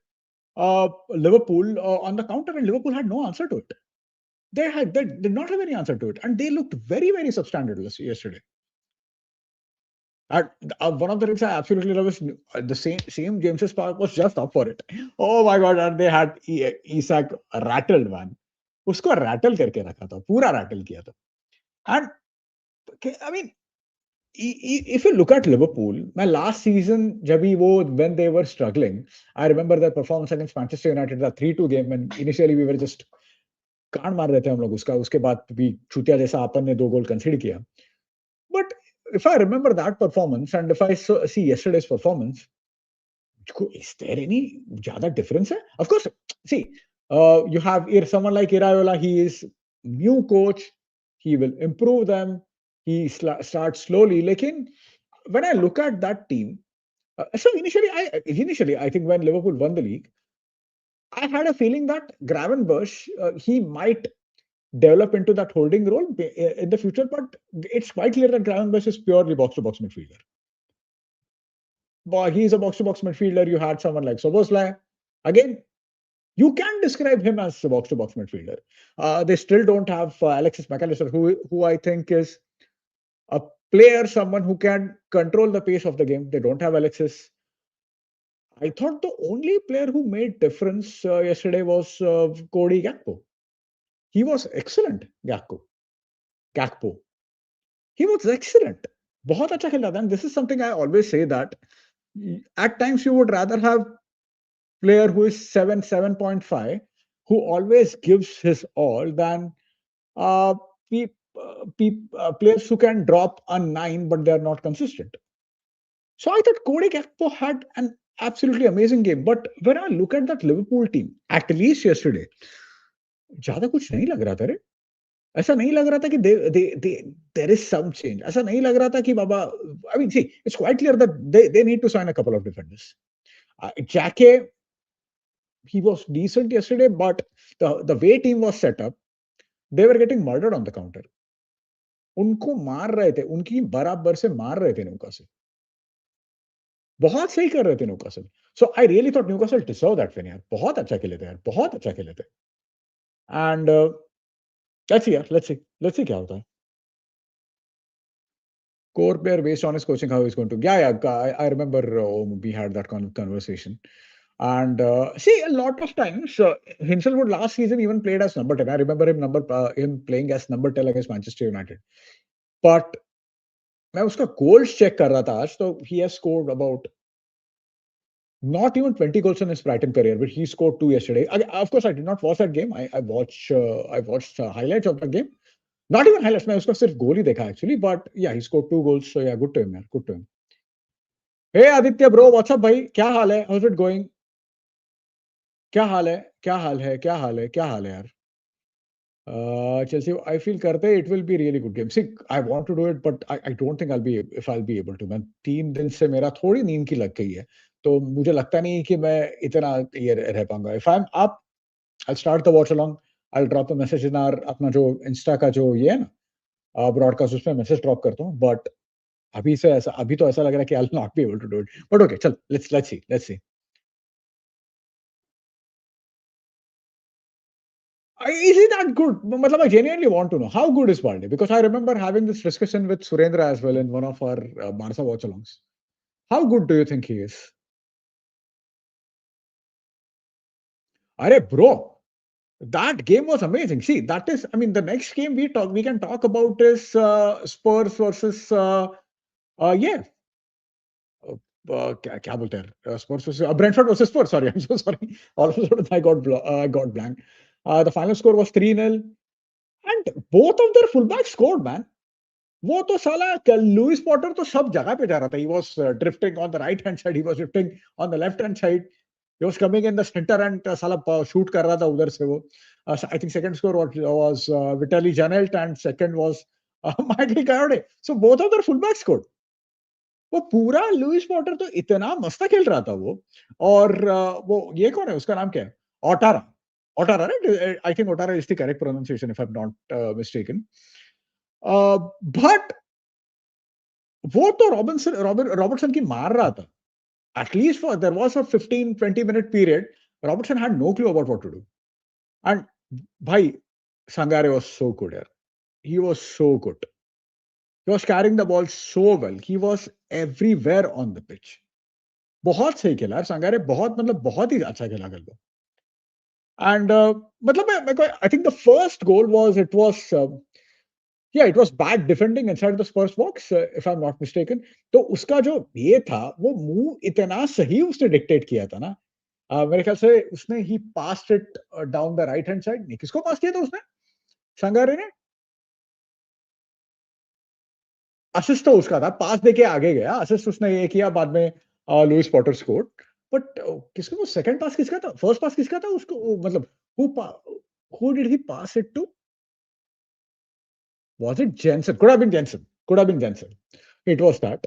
Liverpool on the counter, and Liverpool had no answer to it. They did not have any answer to it, and they looked very, very substandard yesterday. And one of the things I absolutely love is the same James's Park was just up for it. Oh my God! And they had Isak rattled, man. उसको rattle करके रखा था, पूरा rattle किया था. And I mean, if you look at Liverpool, my last season, when they were struggling, I remember their performance against Manchester United, the 3-2 game, and initially we were just कांड मार रहे थे हम लोग उसके बाद भी छूतिया जैसा अपन ने 2 गोल कंसीड किया. But if I remember that performance and if I see yesterday's performance, is there any ज़्यादा difference है? Of course, see, you have someone like Iraola, he is new coach, he will improve them. He starts slowly. Lekin when I look at that team, so initially I think when Liverpool won the league, I had a feeling that Gravenberch he might develop into that holding role in the future, but it's quite clear that Gravenberch is purely box-to-box midfielder. But he's a box-to-box midfielder. You had someone like Soboslai. Again, you can describe him as a box-to-box midfielder. They still don't have Alexis McAllister, who I think is a player, someone who can control the pace of the game. They don't have Alexis. I thought the only player who made difference yesterday was Cody Gakpo. He was excellent, Gakpo. He was excellent. बहुत अच्छा खेला था. And this is something I always say that at times you would rather have player who is 7.5, who always gives his all than uh, players who can drop a 9 but they are not consistent. So I thought Cody Gakpo had an absolutely amazing game. But when I look at that Liverpool team, at least yesterday, ज्यादा कुछ नहीं लग रहा था रे. ऐसा नहीं लग रहा था कि there is some change. ऐसा नहीं लग रहा था कि बाबा, I mean, see, it's quite clear that they need to sign a couple of defenders. Jacke, he was decent yesterday, but the way team was set up, they were getting murdered on the counter. उनको मार रहे थे, उनकी बराबर से मार रहे थे न्यूकासल. बहुत सही कर रहे थे Newcastle. So I really thought Newcastle deserved that win यार. बहुत अच्छा खेले थे यार, बहुत अच्छा खेले थे. And let's see क्या होता है. Core player based on his coaching, how he's going to. Yeah, I remember we had that conversation. And see, a lot of times, Hinselwood last season even played as number 10. I remember him playing as number 10 against Manchester United. But मैं उसका goals check कर रहा था आज, so he has scored about not even 20 goals in his Brighton career, but he scored 2 yesterday. Of course, I did not watch that game. I watched highlights of the game. Not even highlights. मैं उसका सिर्फ गोल ही देखा actually. But yeah, he scored 2 goals. So yeah, good to him, man. Good to him. Hey Aditya bro, what's up भाई? क्या हाल है? How's it going? क्या हाल है? क्या हाल है? क्या हाल है? क्या हाल है यार? Chelsea, I feel करते it will be really good game. See, I want to do it, but I don't think I'll be able to. मैं 3 दिन से मेरा थोड़ी नींद की लग गई है, तो मुझे लगता नहीं कि मैं इतना ये रह पाऊंगा. If I'm up, I'll start the watch along. I'll drop a message in our अपना जो इंस्टा का जो ये है ना ब्रॉडकास्ट, उसमें मैसेज ड्रॉप करता हूँ. बट अभी तो ऐसा लग रहा है कि I'll not be able to do it. But okay, चल let's see. Is he that good? मतलब I genuinely want to know how good is Balde, because I remember having this discussion with Surendra as well in one of our Barca watch-alongs. How good do you think he is? Arey bro, that game was amazing. See, that is, I mean, the next game we can talk about is Spurs versus yeah. क्या बोलते हैं Spurs versus Brentford versus Spurs. Sorry, I'm so sorry. All of a sudden I got blank. The final score was 3-0, and both of their fullbacks scored, man. वो तो साला Louis Potter तो सब जगह पे जा रहा था. He was drifting on the right hand side, he was drifting on the left hand side, he was coming in the center and साला शूट कर रहा था उधर से वो. I think second score was Vitaly Janelt and second was Michael Coyote. So both of their fullbacks scored. वो पूरा Louis Potter तो इतना मस्त खेल रहा था वो. और वो ये कौन है, उसका नाम क्या है? Otara. Otara, right? I think Otara is the correct pronunciation if I am not mistaken. But वो तो रॉबर्टसन की मार रहा था. At least there was a 15-20 minute period. Robertson had no clue about what to do. And bhai, Sangare was so good here. He was so good. He was carrying the ball so well. He was everywhere on the pitch. बहुत सही खेला यार संगारे. बहुत ही अच्छा खेला कल को. And I think the first goal was it was bad defending inside the Spurs box, if I'm not mistaken. तो उसका जो ये था, वो मूव इतना सही उसने डिक्टेट किया था ना. मेरे ख्याल से उसने ही passed it down the right hand side. नहीं, किसको पास किया था उसने? संगारे ने. असिस्ट तो उसका था, पास देके आगे गया. असिस्ट उसने ये किया, बाद में लुइस पॉटर स्कोर्ड. बट किसको वो सेकंड पास किसका था? फर्स्ट पास किसका था उसको? मतलब who did he pass it to? Was it Jensen? Could have been Jensen. Could have been Jensen. It was that.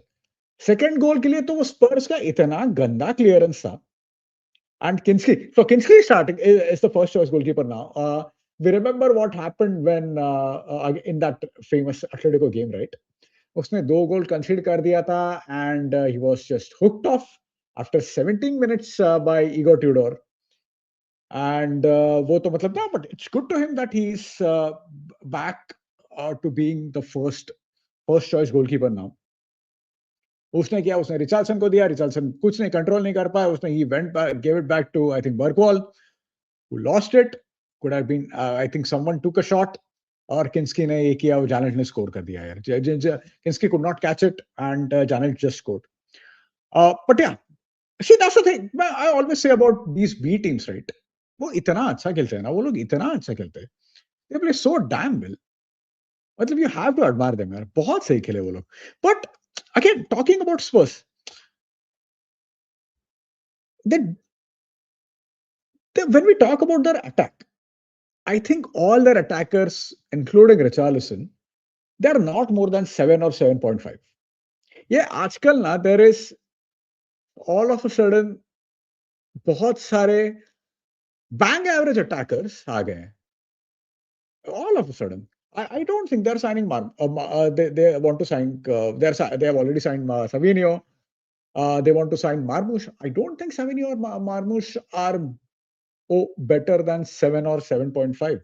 Second goal के लिए तो वो स्पर्स का इतना गंदा क्लियरेंस था. And Kinski. So Kinski starting is the first choice goalkeeper now. We remember what happened when in that famous Atletico game, right? उसने 2 गोल कंसीड कर दिया था and he was just hooked off after 17 minutes by Igor Tudor. And वो तो मतलब ना, but it's good to him that he's back to being the first choice goalkeeper now. उसने किया, उसने रिचार्डसन को दिया, रिचार्डसन कुछ नहीं, कंट्रोल नहीं कर पाया, उसने he went back, gave it back to I think Bergwall, who lost it. Could have been I think someone took a shot, और किंस्की ने ये किया, वो जानेट ने स्कोर कर दिया यार. किंस्की could not catch it and Janet just scored. But yeah, see that's the thing. I always say about these B teams, right? वो इतना अच्छा खेलते हैं ना, वो लोग इतना अच्छा खेलते हैं. They play so damn well. मतलब you have to admire them यार, बहुत सही खेले वो लोग. But again, talking about Spurs, they when we talk about their attack, I think all their attackers, including Richarlison, they are not more than 7 or 7.5. Yeah, आजकल ना there is all of a sudden बहुत सारे bang average attackers आ गए हैं. All of a sudden. I don't think they're signing they want to sign they have already signed Savinio. They want to sign Marmoush. I don't think Savinio or Marmoush are better than 7 or 7.5.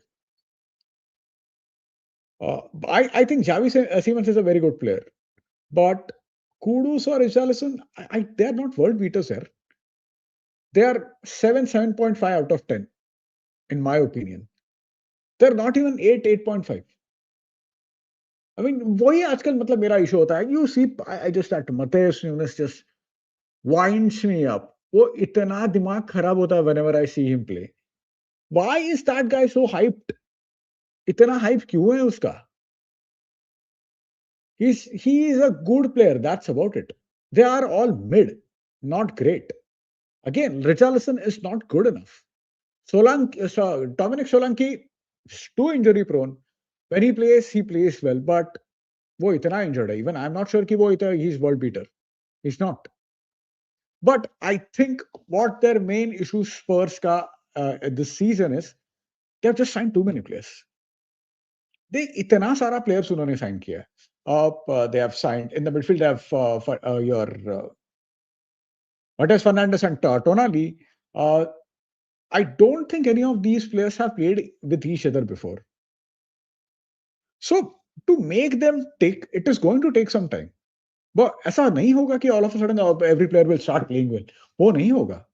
I think Javi Siemens is a very good player. But Kudus or Richarlison, they are not world beaters here. They are 7.5 out of 10, in my opinion. They're not even 8.5. I mean, वही आजकल मतलब मेरा issue होता है. You see, I just had to, Matheus Nunes just winds me up. वो इतना दिमाग खराब होता है whenever I see him play. Why is that guy so hyped? इतना hype क्यों है उसका? He is a good player. That's about it. They are all mid, not great. Again, Richarlison is not good enough. Dominic Solanke is too injury prone. When he plays well, but वो इतना injured है. Even I'm not sure कि वो he's world beater. He's not. But I think what their main issue Spurs का this season is, they have just signed too many players. They इतना सारा players उन्होंने sign किया. They have signed in the midfield. They have your Matheus Fernandes and Tonali. I don't think any of these players have played with each other before. So to make them tick, it is going to take some time. But ऐसा नहीं होगा कि all of a sudden every player will start playing well. वो नहीं होगा.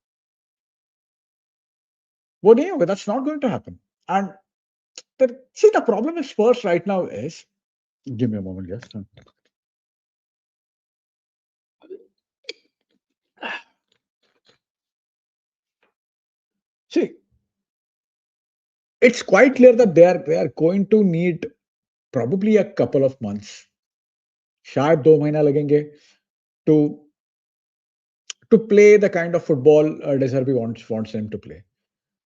वो नहीं होगा. That's not going to happen. And see, the problem with Spurs right now is, give me a moment, yes. See, it's quite clear that they are going to need probably a couple of months. शायद 2 महीना लगेंगे to play the kind of football De Zerbi wants them to play.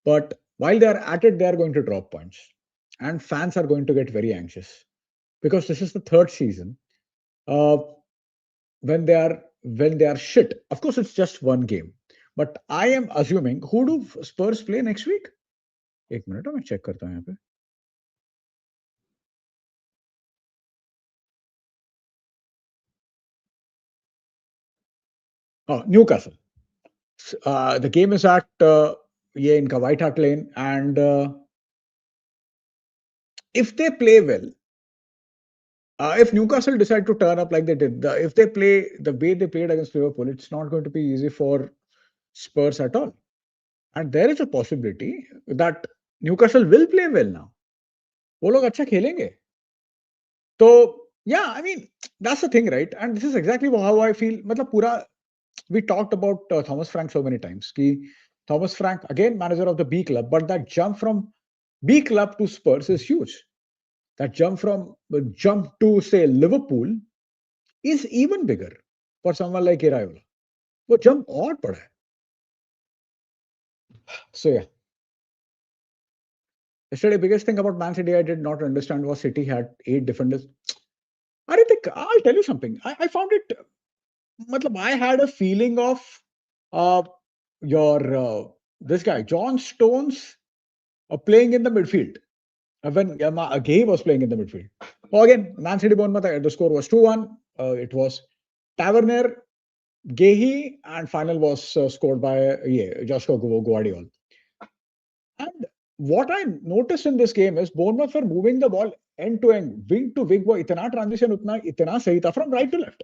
But while they are at it, they are going to drop points. And fans are going to get very anxious. Because this is the third season. When they are shit. Of course, it's just one game. But I am assuming, who do Spurs play next week? एक minute मैं check करता हूँ यहाँ पे. Oh, Newcastle. The game is at in White Hart Lane, and if they play well, if Newcastle decide to turn up like they did, if they play the way they played against Liverpool, it's not going to be easy for Spurs at all. And there is a possibility that Newcastle will play well now. वो लोग अच्छा खेलेंगे. So yeah, I mean that's the thing, right? And this is exactly how I feel. मतलब पूरा, we talked about Thomas Frank so many times. Thomas Frank, again, manager of the B club, but that jump from B club to Spurs is huge. That jump to say Liverpool is even bigger for someone like Iraola. वो jump और बड़ा है. So yeah. Yesterday, biggest thing about Man City I did not understand was City had 8 defenders. I don't think I'll tell you something. I found it. Matlab, I had a feeling of uh, your this guy John Stones playing in the midfield when Gay was playing in the midfield. Oh, again, Man City Bournemouth. The score was 2-1. It was Taverner, Gehi, and final was scored by Joshua Guardiola. And what I noticed in this game is Bournemouth were moving the ball end to end, wing to wing. वो इतना transition इतना सही था from right to left,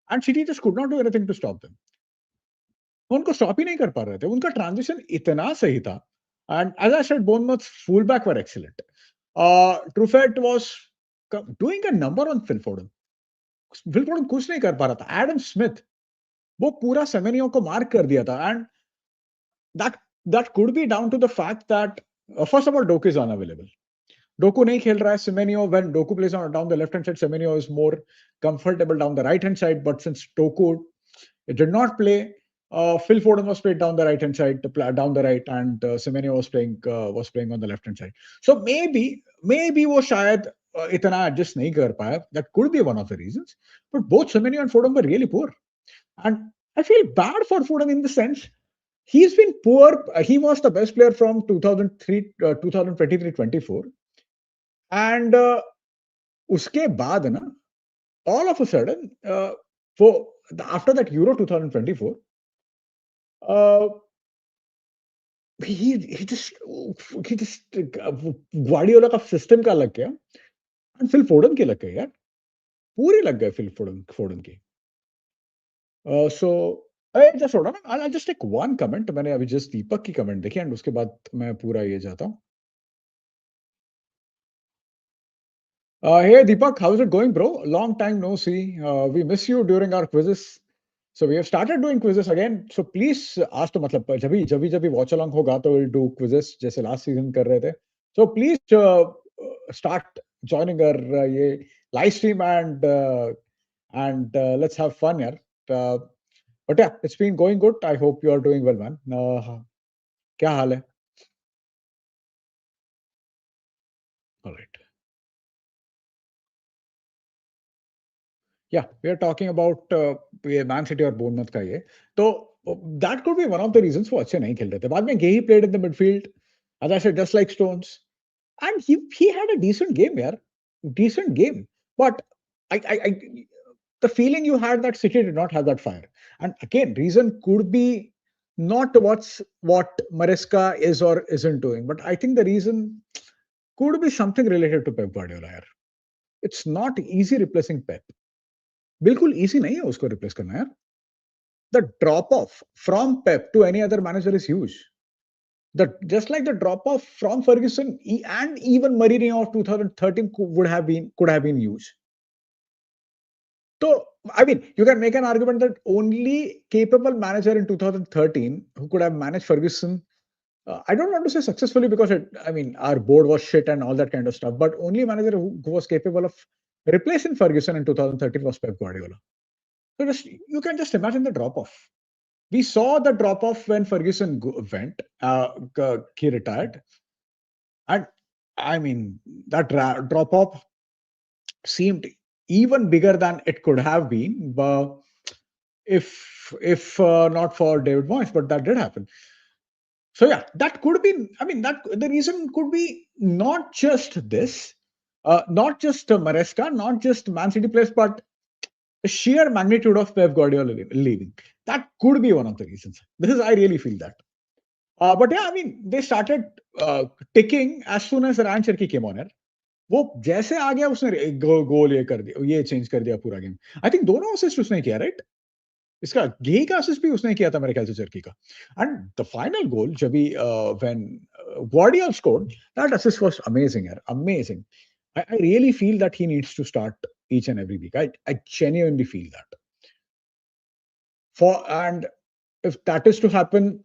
and City just could not do anything to stop them. उनको stop ही नहीं कर पा रहे थे. उनका transition इतना सही था. And as I said, Bournemouth's fullback were excellent. Truffett was doing a number on Phil Foden. Phil Foden कुछ नहीं कर पा रहा था. Adam Smith वो पूरा सेमेनियो को मार्क कर दिया था. And that could be down to the fact that first of all Doku is unavailable. Doku nahi khel raha hai. Semenyo, when Doku plays down the left hand side, Semenyo is more comfortable down the right hand side. But since Doku did not play, Phil Foden was played down the right hand side, down the right, and Semenyo was playing on the left hand side. So maybe वो शायद इतना adjust नहीं कर पाया. That could be one of the reasons. But both Semenyo and Foden were really poor, and I feel bad for Foden in the sense he's been poor. He was the best player from 2023-24. And uske baad na, all of a sudden, after that Euro 2024, he just Guardiola का system का लग गया, and Phil Foden के लग गए यार, पूरे लग गए Phil Foden के. So just hold on, I'll just take one comment. मैंने अभी just दीपक की comment देखी, and उसके बाद मैं पूरा ये जाता हूँ. Hey Deepak, how's it going, bro? Long time no see. We miss you during our quizzes. So we have started doing quizzes again. So please ask to मतलब जब भी watch along होगा तो we'll do quizzes जैसे last season कर रहे थे. So please start joining our ये live stream and let's have fun here. But yeah, it's been going good. I hope you are doing well, man. क्या हाल है? All right. Yeah, we are talking about Man City और Bournemouth का ये. तो that could be one of the reasons वो अच्छे नहीं खेल रहे थे. बाद में Gay played in the midfield, as I said, just like Stones, and he had a decent game, यार, decent game. But I the feeling you had that City did not have that fire. And again, reason could be not what Maresca is or isn't doing, but I think the reason could be something related to Pep Guardiola. यार. It's not easy replacing Pep. बिल्कुल easy नहीं है उसको replace करना यार. The drop off from Pep to any other manager is huge. Just like the drop off from Ferguson and even Mourinho of 2013 could have been huge. So I mean, you can make an argument that only capable manager in 2013 who could have managed Ferguson. I don't want to say successfully because our board was shit and all that kind of stuff. But only manager who was capable of replacing Ferguson in 2013 was Pep Guardiola. So you can just imagine the drop off. We saw the drop off when Ferguson went. He retired, and I mean that drop off seemed even bigger than it could have been, but if not for David Moyes, but that did happen. So yeah, that could be. I mean, that the reason could be not just this, not just Maresca, not just Man City players, but the sheer magnitude of Pep Guardiola leaving. That could be one of the reasons. I really feel that. But yeah, I mean, they started ticking as soon as Ryan Cherky came on. वो जैसे आ गया उसने गोल ये कर दिया, ये change कर दिया पूरा गेम. आई थिंक दोनों असिस्ट उसने किया, राइट? इसका गे का असिस्ट भी उसने किया था मेरे ख्याल से चर्की का. एंड द फाइनल गोल जब भी when Guardiola scored, that assist was amazing, yaar, amazing. I really feel that he needs to start each and every week. I genuinely feel that. And if that is to happen,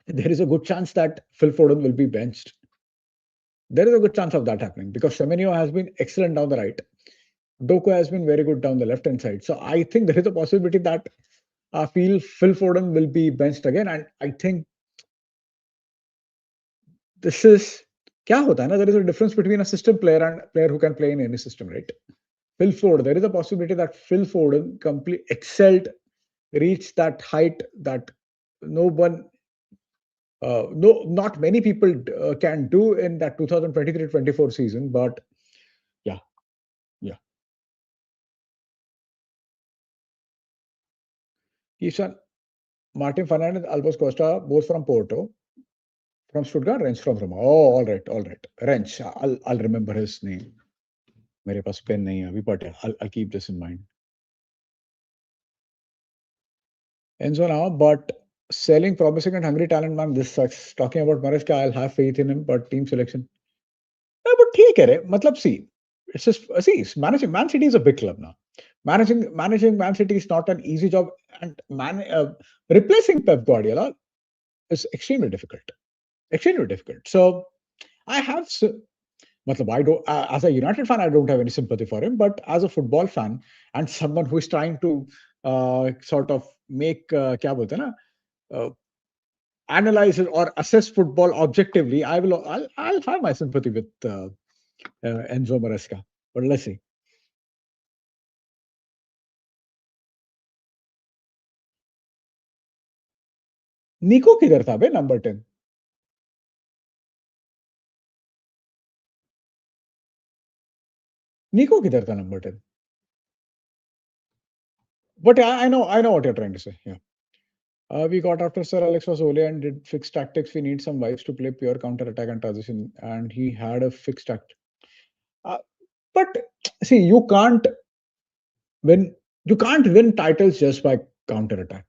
there is a good chance that Phil Foden will be benched. There is a good chance of that happening because Semenyo has been excellent down the right. Doku has been very good down the left-hand side. So I think there is a possibility that I feel Phil Foden will be benched again. And I think this is क्या होता है ना, there is a difference between a system player and a player who can play in any system, right? Phil Ford, there is a possibility that Phil Foden excelled, reached that height that no one, no, not many people can do in that 2023-24 season. But yeah, yeah. Ethan, Martin Fernandez, Albus Costa, both from Porto, from Stuttgart, Rensch from Roma. Oh, all right, all right. Rensch, I'll remember his name. मेरे पास pen नहीं है अभी, but yeah, I'll keep this in mind. Enzo now, but selling promising and hungry talent, man, this sucks. Talking about Maresca, I'll have faith in him, but team selection. Yeah, but ठीक है रे, मतलब see, it's just see, managing Man City is a big club now. Managing Man City is not an easy job, and replacing Pep Guardiola is extremely difficult. Extremely difficult. So I have, matlab, I don't, as a United fan, I don't have any sympathy for him, but as a football fan and someone who is trying to sort of make, क्या बोलते हैं ना, uh, analyze or assess football objectively, I'll have my sympathy with Enzo Maresca. But let's see. निको किधर था बे number 10? निको किधर था number 10? But I know what you're trying to say. Yeah. We got after Sir Alex was Ole and did fixed tactics. We need some vibes to play pure counter attack and transition, and he had a fixed tact. Uh, but see, win you can't win titles just by counter attack.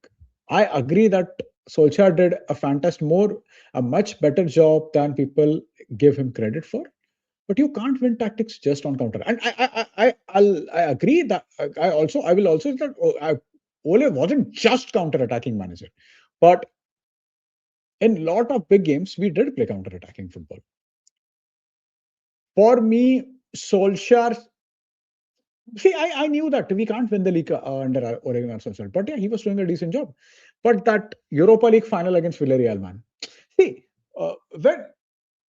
I agree that Solskjaer did a much better job than people give him credit for. But you can't win tactics just on counter. And I agree that I will also say that Ole wasn't just counter attacking manager, but in a lot of big games we did play counter attacking football. For me, Solskjaer. See, I knew that we can't win the league under Ole Gunnar Solskjaer, but yeah, he was doing a decent job. But that Europa League final against Villarreal, man. See, when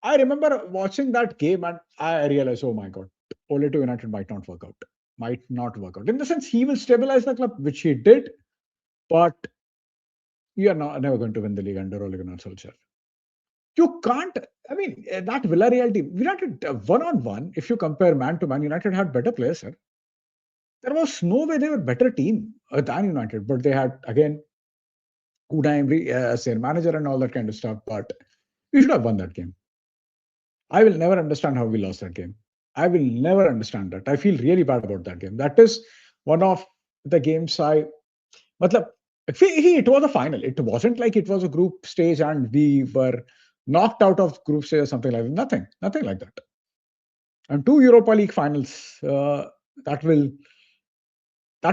I remember watching that game and I realized, oh my God, Ole to United might not work out. Might not work out. In the sense, he will stabilize the club, which he did, but you are never going to win the league under Ole Gunnar Solskjaer. You can't. I mean, that Villarreal team, United one-on-one, if you compare man to man, United had better players, sir. There was no way they were better team than United, but they had, again, Unai Emery as their manager and all that kind of stuff. But we should have won that game. I will never understand how we lost that game. I will never understand that. I feel really bad about that game. That is one of the games matlab, it was a final. It wasn't like it was a group stage and we were knocked out of group stage or something like that. Nothing like that. And 2 Europa League finals, that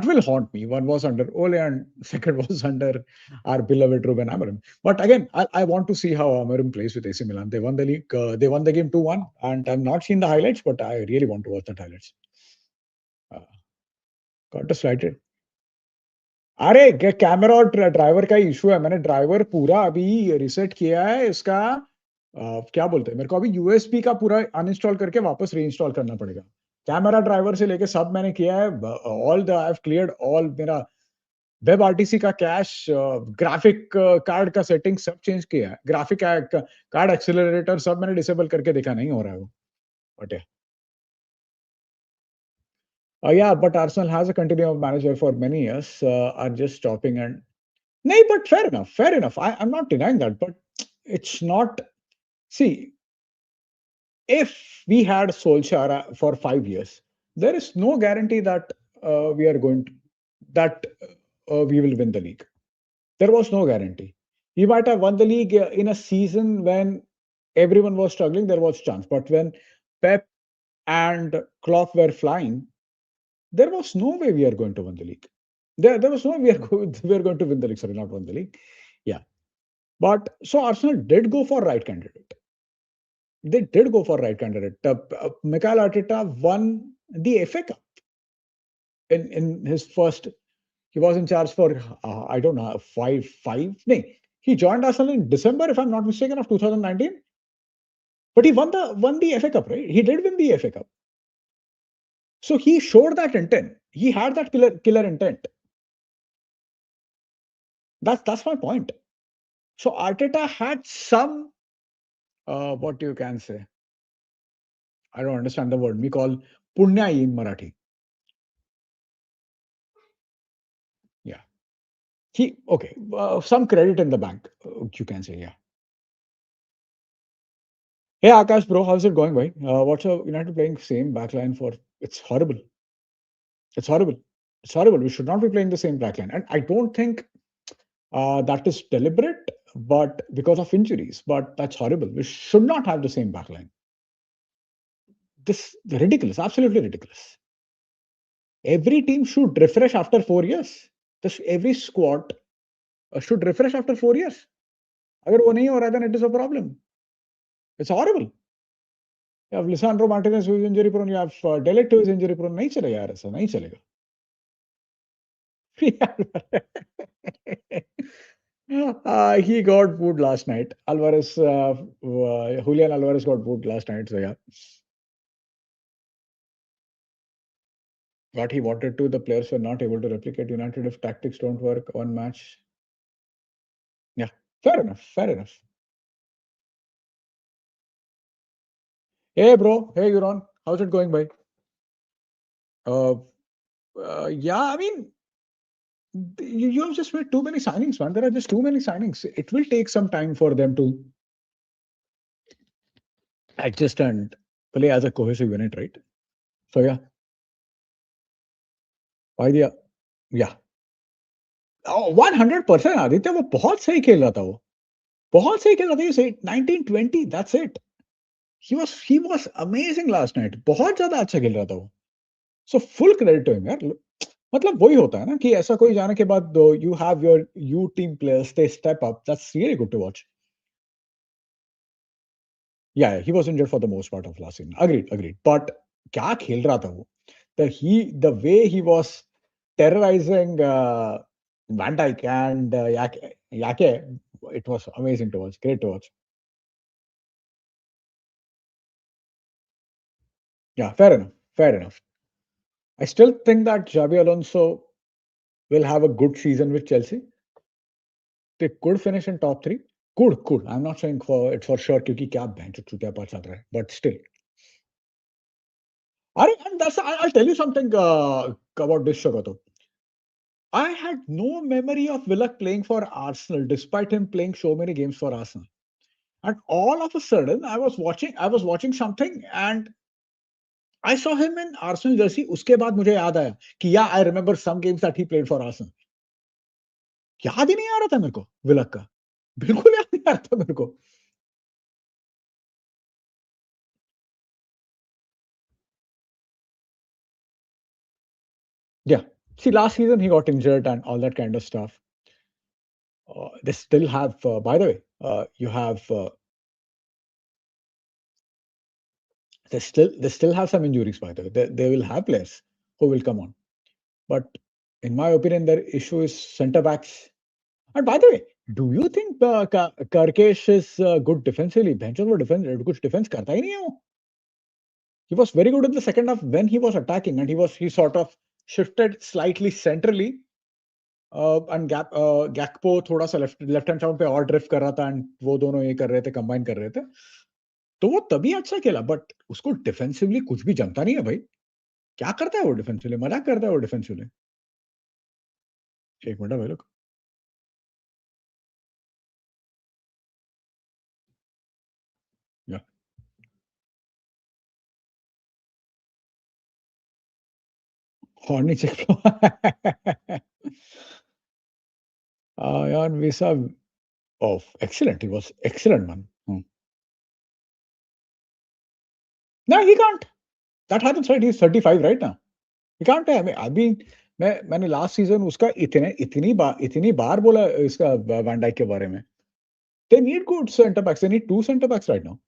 will haunt me. One was under Ole and second was under our beloved Ruben Amorim. But again, I want to see how Amorim plays with AC Milan. They won the league. They won the game 2-1, and I've not seen the highlights, but I really want to watch the highlights. Got distracted. अरे camera और driver का issue है. मैंने driver पूरा अभी reset किया है. इसका क्या बोलते हैं, मेरे को अभी यूएसबी का पूरा अनइंस्टॉल करके वापस रीइंस्टॉल करना पड़ेगा. कैमरा ड्राइवर से लेके सब मैंने किया है. All the I have cleared all. मेरा वेब आरटीसी का कैश, ग्राफिक कार्ड का सेटिंग सब चेंज किया है. ग्राफिक कार्ड एक्सेलरेटर सब मैंने डिसेबल करके देखा, नहीं हो रहा है वो. But yeah, but Arsenal has a continuum of manager for many years. Are just stopping and no, but fair enough. Fair enough. I'm not denying that, but it's not. See, if we had Solskjaer for 5 years, there is no guarantee that we are going to, that we will win the league. There was no guarantee. He might have won the league in a season when everyone was struggling. There was chance, but when Pep and Klopp were flying, there was no way we are going to win the league. There was no way we are going to win the league. Sorry, not win the league. Yeah, but so Arsenal did go for right candidate. They did go for right candidate. Mikel Arteta won the FA Cup in his first. He was in charge for I don't know five. No, he joined Arsenal in December, if I'm not mistaken, of 2019. But he won the FA Cup, right? He did win the FA Cup. So he showed that intent. He had that killer intent. That's my point. So Arteta had some what you can say. I don't understand the word. We call punya in Marathi. Yeah. He okay. Some credit in the bank. You can say, yeah. Hey Akash, bro, how's it going, boy? What's up? United playing same backline for? It's horrible. It's horrible. It's horrible. We should not be playing the same backline, and I don't think that is deliberate, but because of injuries. But that's horrible. We should not have the same backline. This ridiculous. Absolutely ridiculous. Every team should refresh after 4 years. Every squad should refresh after 4 years. अगर वो नहीं हो रहा, then it is a problem. It's horrible. You have Lisandro Martinez who is injury prone. You have Delict who is injury prone. नहीं चलेगा यार ऐसा नहीं चलेगा. He got booed last night. Julian Alvarez got booed last night. So yeah, what he wanted to, the players were not able to replicate. United, if tactics don't work on match, yeah, fair enough. Fair enough. Hey bro, hey Euron, how's it going, bhai? Uh, yeah, I mean, you have just made too many signings, man. There are just too many signings. It will take some time for them to adjust and play as a cohesive unit, right? So yeah, idea, yeah. Oh, 100% Aditya वो बहुत सही खेल रहा था वो बहुत सही खेल रहा था ये 1920 that's it he was amazing last night बहुत ज्यादा अच्छा खेल रहा था वो so full credit to him यार मतलब वही होता है ना कि ऐसा कोई जाने के बाद you have your you team players they step up that's really good to watch yeah he was injured for the most part of last season agreed but क्या खेल रहा था वो the way he was terrorizing Van Dijk and Yake, it was amazing to watch. Great to watch. Yeah, fair enough. Fair enough. I still think that Xabi Alonso will have a good season with Chelsea. They could finish in top three. Could. I'm not saying for it's for sure क्योंकि क्या bench चूतिया पर चल रहा है. But still. And I'll tell you something about this Shagato. I had no memory of Willock playing for Arsenal despite him playing so many games for Arsenal. And all of a sudden, I was watching something and I saw him in Arsenal jersey. उसके बाद मुझे याद आया कि I remember some games that he played for Arsenal. याद ही नहीं आ रहा था मेरे को विलक का. बिल्कुल याद नहीं आ रहा था मेरे को. Yeah. See, last season he got injured and all that kind of stuff. They still have, by the way, you have they still have some injuries. By the way, they will have players who will come on. But in my opinion, their issue is centre backs. And by the way, do you think Karkesh is good defensively? Benches वो defense कुछ defense करता ही नहीं है वो. He was very good in the second half when he was attacking, and he sort of shifted slightly centrally. And Gakpo थोड़ा सा left hand side पे और ड्रिफ्ट कर रहा था एंड वो दोनों ये कर रहे थे कंबाइन कर रहे थे तो वो तभी अच्छा खेला बट उसको डिफेंसिवली कुछ भी जमता नहीं है भाई क्या करता है वो डिफेंसिवली मजाक करता है वो डिफेंसिवली एक मिनट भाई लोग या और नीचे यार वैसा of excellent he was excellent man No, he can't. That happens, right? He's 35 right now. He can't. I mean, मैंने लास्ट सीजन उसका इतनी बार बोला इसका वैन डाइक के बारे में. They need good center backs. They need two center backs right now.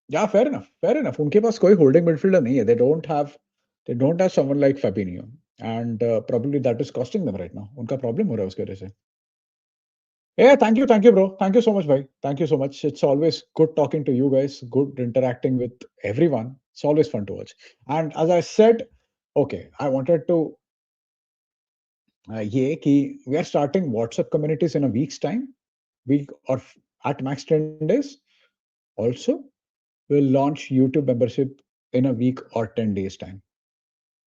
Yeah, fair enough. Fair enough. उनके पास कोई होल्डिंग मिडफील्डर नहीं है. They don't have someone like Fabinho. and probably that is costing them right now. उनका problem हो रहा है उसकी वजह से. Yeah, thank you, bro. Thank you so much, bhai. Thank you so much. It's always good talking to you guys. Good interacting with everyone. It's always fun to watch. And as I said, okay, I wanted to ये कि we are starting WhatsApp communities in a week's time, week or at max 10 days. Also, we'll launch YouTube membership in a week or 10 days time.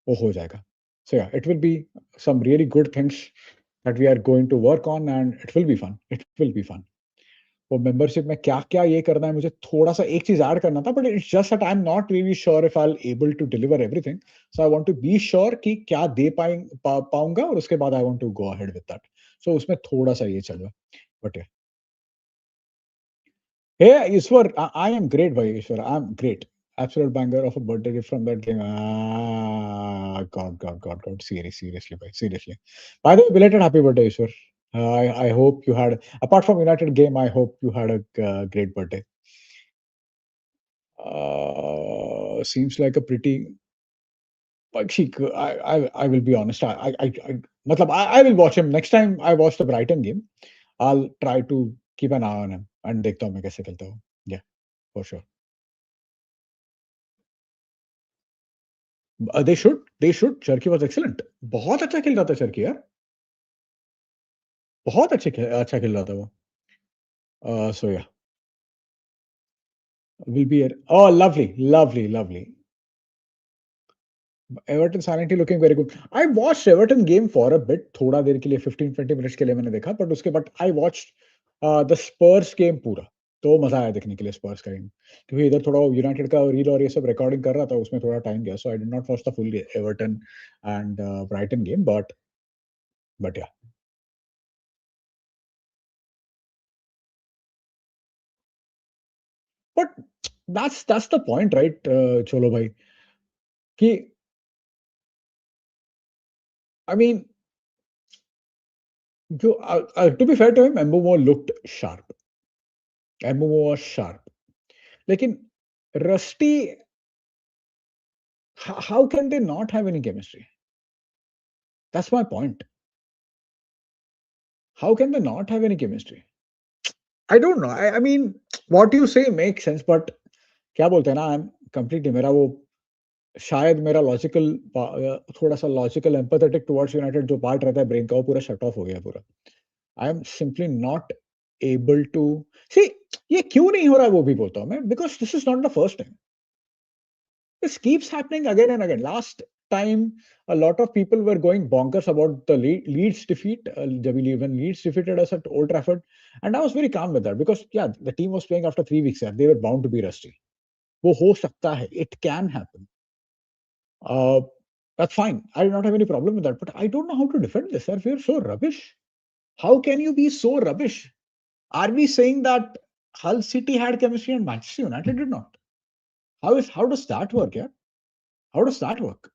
वो हो जाएगा. So yeah, it will be some really good things that we are going to work on, and it will be fun. It will be fun. वो membership में क्या-क्या ये करना है, मुझे थोड़ा-सा एक चीज़ ऐड करना था, but it's just that I am not really sure if I will able to deliver everything. So I want to be sure कि क्या दे पाऊँगा, और उसके बाद I want to go ahead with that. So उसमें थोड़ा-सा ये चल रहा है. But yeah, Ishwar, I am great, bhai. Ishwar, I'm great. Absolute banger of a birthday gift from that game. Ah, God. Seriously, bhai. Seriously. By the way, belated happy birthday, Ishwar. I hope you had, apart from United game, I hope you had a great birthday. Seems like a pretty. But see, I will be honest. matlab, I will watch him next time. I watch the Brighton game. I'll try to keep an eye on him and देखता हूँ मैं कैसे खेलता हूँ. Yeah, for sure. They should. Cherky was excellent. बहुत अच्छा खेल रहा था Cherky यार. बहुत अच्छा खेल रहा था वो. So yeah, will be here. Oh, lovely. Everton silently looking very good. I watched Everton game for a bit. थोड़ा देर के लिए 15-20 मिनट्स के लिए मैंने देखा, but उसके बाद I watched the Spurs game पूरा. तो मजा आया देखने के लिए Spurs का game. क्योंकि इधर थोड़ा यूनाइटेड का रील और ये सब रिकॉर्डिंग कर रहा था, उसमें थोड़ा टाइम गया. So I did not watch the full Everton and Brighton game, but yeah. But that's the point, right, Cholo bhai? कि I mean, to be fair to him, Mbumo looked sharp. Mbumo was sharp. लेकिन Rusty, how can they not have any chemistry? That's my point. How can they not have any chemistry? I don't know. I mean, what you say makes sense, but क्या बोलते हैं ना, I'm completely मेरा वो शायद मेरा logical थोड़ा सा लॉजिकल एम्पैथेटिक टुवर्ड्स यूनाइटेड जो पार्ट रहता है ब्रेन का, वो पूरा शट ऑफ हो गया पूरा. I am simply not able to see. ये क्यों नहीं हो रहा है वो भी बोलता हूँ मैं, because this is not the first time. This keeps happening again and again. Last time, a lot of people were going bonkers about the Leeds defeat, when Leeds defeated us at Old Trafford, and I was very calm with that because yeah, the team was playing after 3 weeks. They were bound to be rusty. वो हो सकता है. It can happen. Uh, that's fine. I do not have any problem with that. But I don't know how to defend this, sir. We're so rubbish. How can you be so rubbish? Are we saying that Hull City had chemistry and Manchester United did not? How does that work? Yeah, how does that work?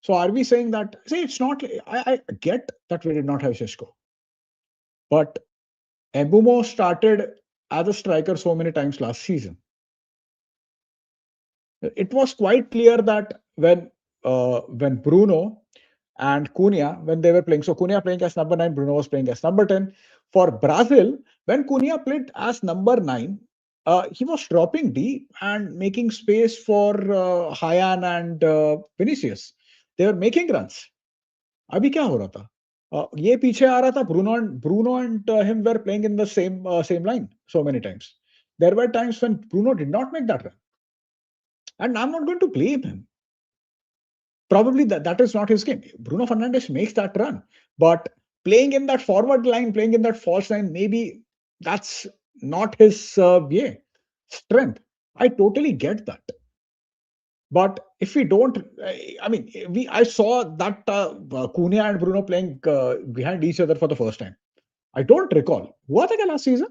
So are we saying that? See, it's not. I get that we did not have Shishko, but Ebumo started as a striker so many times last season. It was quite clear that when Bruno and Cunha, when they were playing, so Cunha playing as number 9, Bruno was playing as number 10. For Brazil, when Cunha played as number 9, he was dropping deep and making space for Hyan and Vinicius. They were making runs. अभी क्या हो रहा था? ये पीछे आ रहा था. Bruno and him were playing in the same line so many times. There were times when Bruno did not make that run, and I'm not going to blame him. Probably that is not his game. Bruno Fernandes makes that run, but playing in that forward line, playing in that false line, maybe that's not his strength. I totally get that. But if we don't, I mean, I saw that Cunha and Bruno playing behind each other for the first time. I don't recall. हुआ था क्या last season?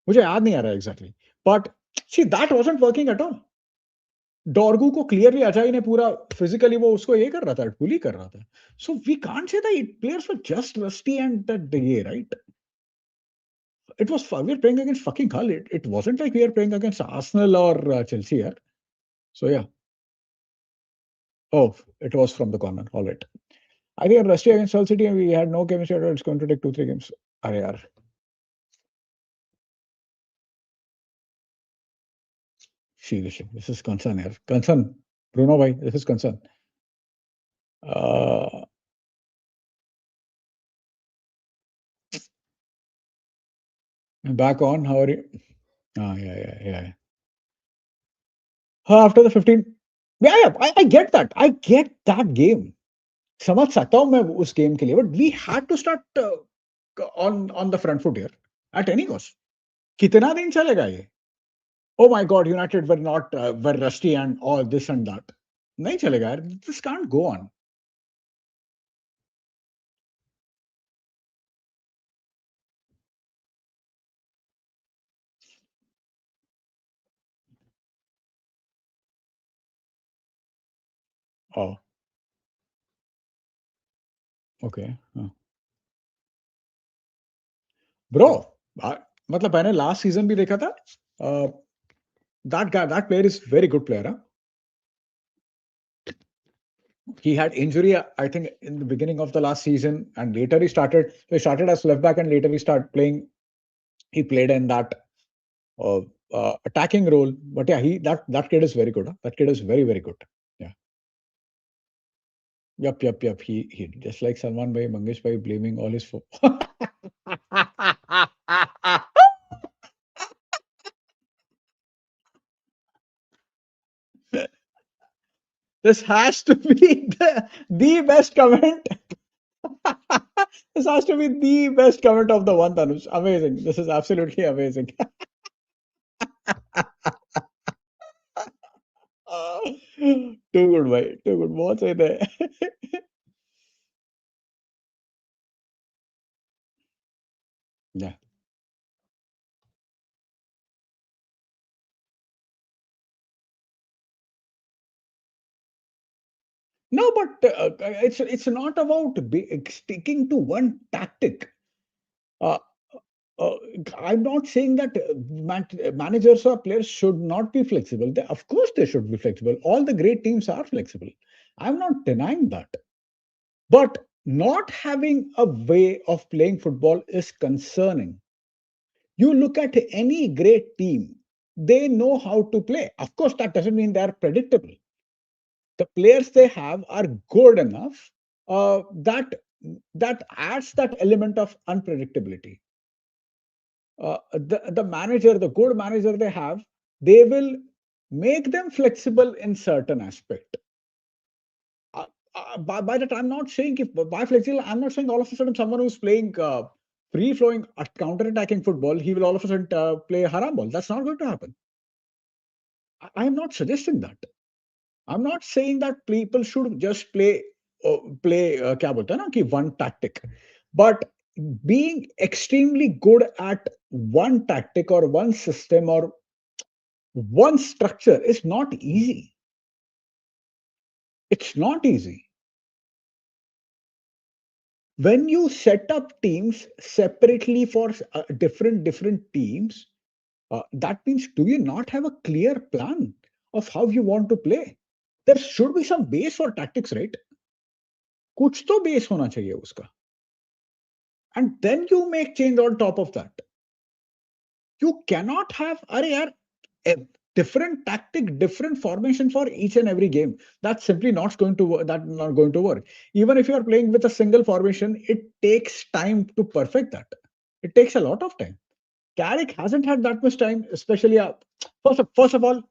मुझे याद नहीं आ रहा exactly. But see, that wasn't working at all. डॉर्गू को clearly Ajay ने पूरा फिजिकली वो उसको ये कर रहा था, बुली कर रहा था. So we can't say that players were just rusty and that ये right. It was we were playing against fucking Hull. It wasn't like we were playing against Arsenal or Chelsea. Yeah. So yeah. Oh, it was from the corner. All right. I think Rusty against Hull City, and we had no chemistry. It's going to take 2, 3 games. Arey yaar. Seriously, this is concern here. Concern. Bruno bhai, this is concern. Uh, Back on. How are you? Yeah. After the 15. Yeah. I get that. I get that game. समझ सकता हूँ मैं उस game के लिए, but we had to start on the front foot here at any cost. कितना दिन चलेगा ये? Oh my God, United were rusty and all this and that. नहीं चलेगा यार. This can't go on. Oh, okay. Bro, मतलब मैंने last season भी देखा था. That guy, that player is very good player. Huh? He had injury, I think, in the beginning of the last season, and later he started. So he started as left back, and later he started playing. He played in that uh, attacking role. But yeah, that kid is very good. Huh? That kid is very, very good. Yeah. Yup. He just like Salman Bhai, Mangesh Bhai blaming all his fault. This has to be the best comment. This has to be the best comment of the month, Anush. Amazing. This is absolutely amazing. Too good, bhai. Too good. बहुत सही थे. Yeah. No, but it's not about sticking to one tactic. Uh, uh, I'm not saying that managers or players should not be flexible. Of course, they should be flexible. All the great teams are flexible. I'm not denying that. But not having a way of playing football is concerning. You look at any great team, they know how to play. Of course, that doesn't mean they are predictable. The players they have are good enough that adds that element of unpredictability. The manager, the good manager they have, they will make them flexible in certain aspect. By that, I'm not saying if by flexible, I'm not saying all of a sudden someone who's playing free flowing counter attacking football, he will all of a sudden play haram ball. That's not going to happen. I am not suggesting that. I'm not saying that people should just play क्या बोलते हैं ना कि one tactic, but being extremely good at one tactic or one system or one structure is not easy. It's not easy. When you set up teams separately for different teams, that means do you not have a clear plan of how you want to play? There should be some base for tactics, right? कुछ तो base होना चाहिए उसका. And then you make change on top of that. You cannot have a different tactic, different formation for each and every game. That's simply not going to work. That's not going to work. Even if you are playing with a single formation, it takes time to perfect that. It takes a lot of time. Carrick hasn't had that much time, especially first of all,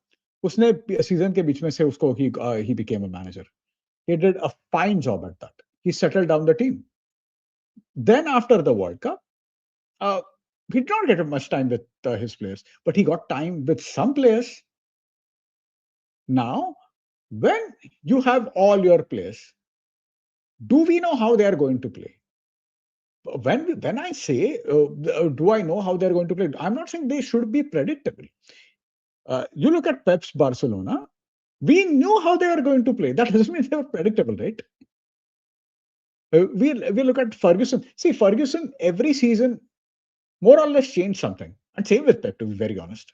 उसने season के बीच में से उसको he became a manager. He did a fine job at that. He settled down the team. Then after the World Cup, uh, he did not get much time with his players, but he got time with some players. Now, when you have all your players, do we know how they are going to play? When I say, do I know how they're going to play? I'm not saying they should be predictable. You look at Pep's Barcelona, we knew how they were going to play. That doesn't mean they were predictable, right? We look at Ferguson. See, Ferguson every season more or less changed something. And same with Pep, to be very honest.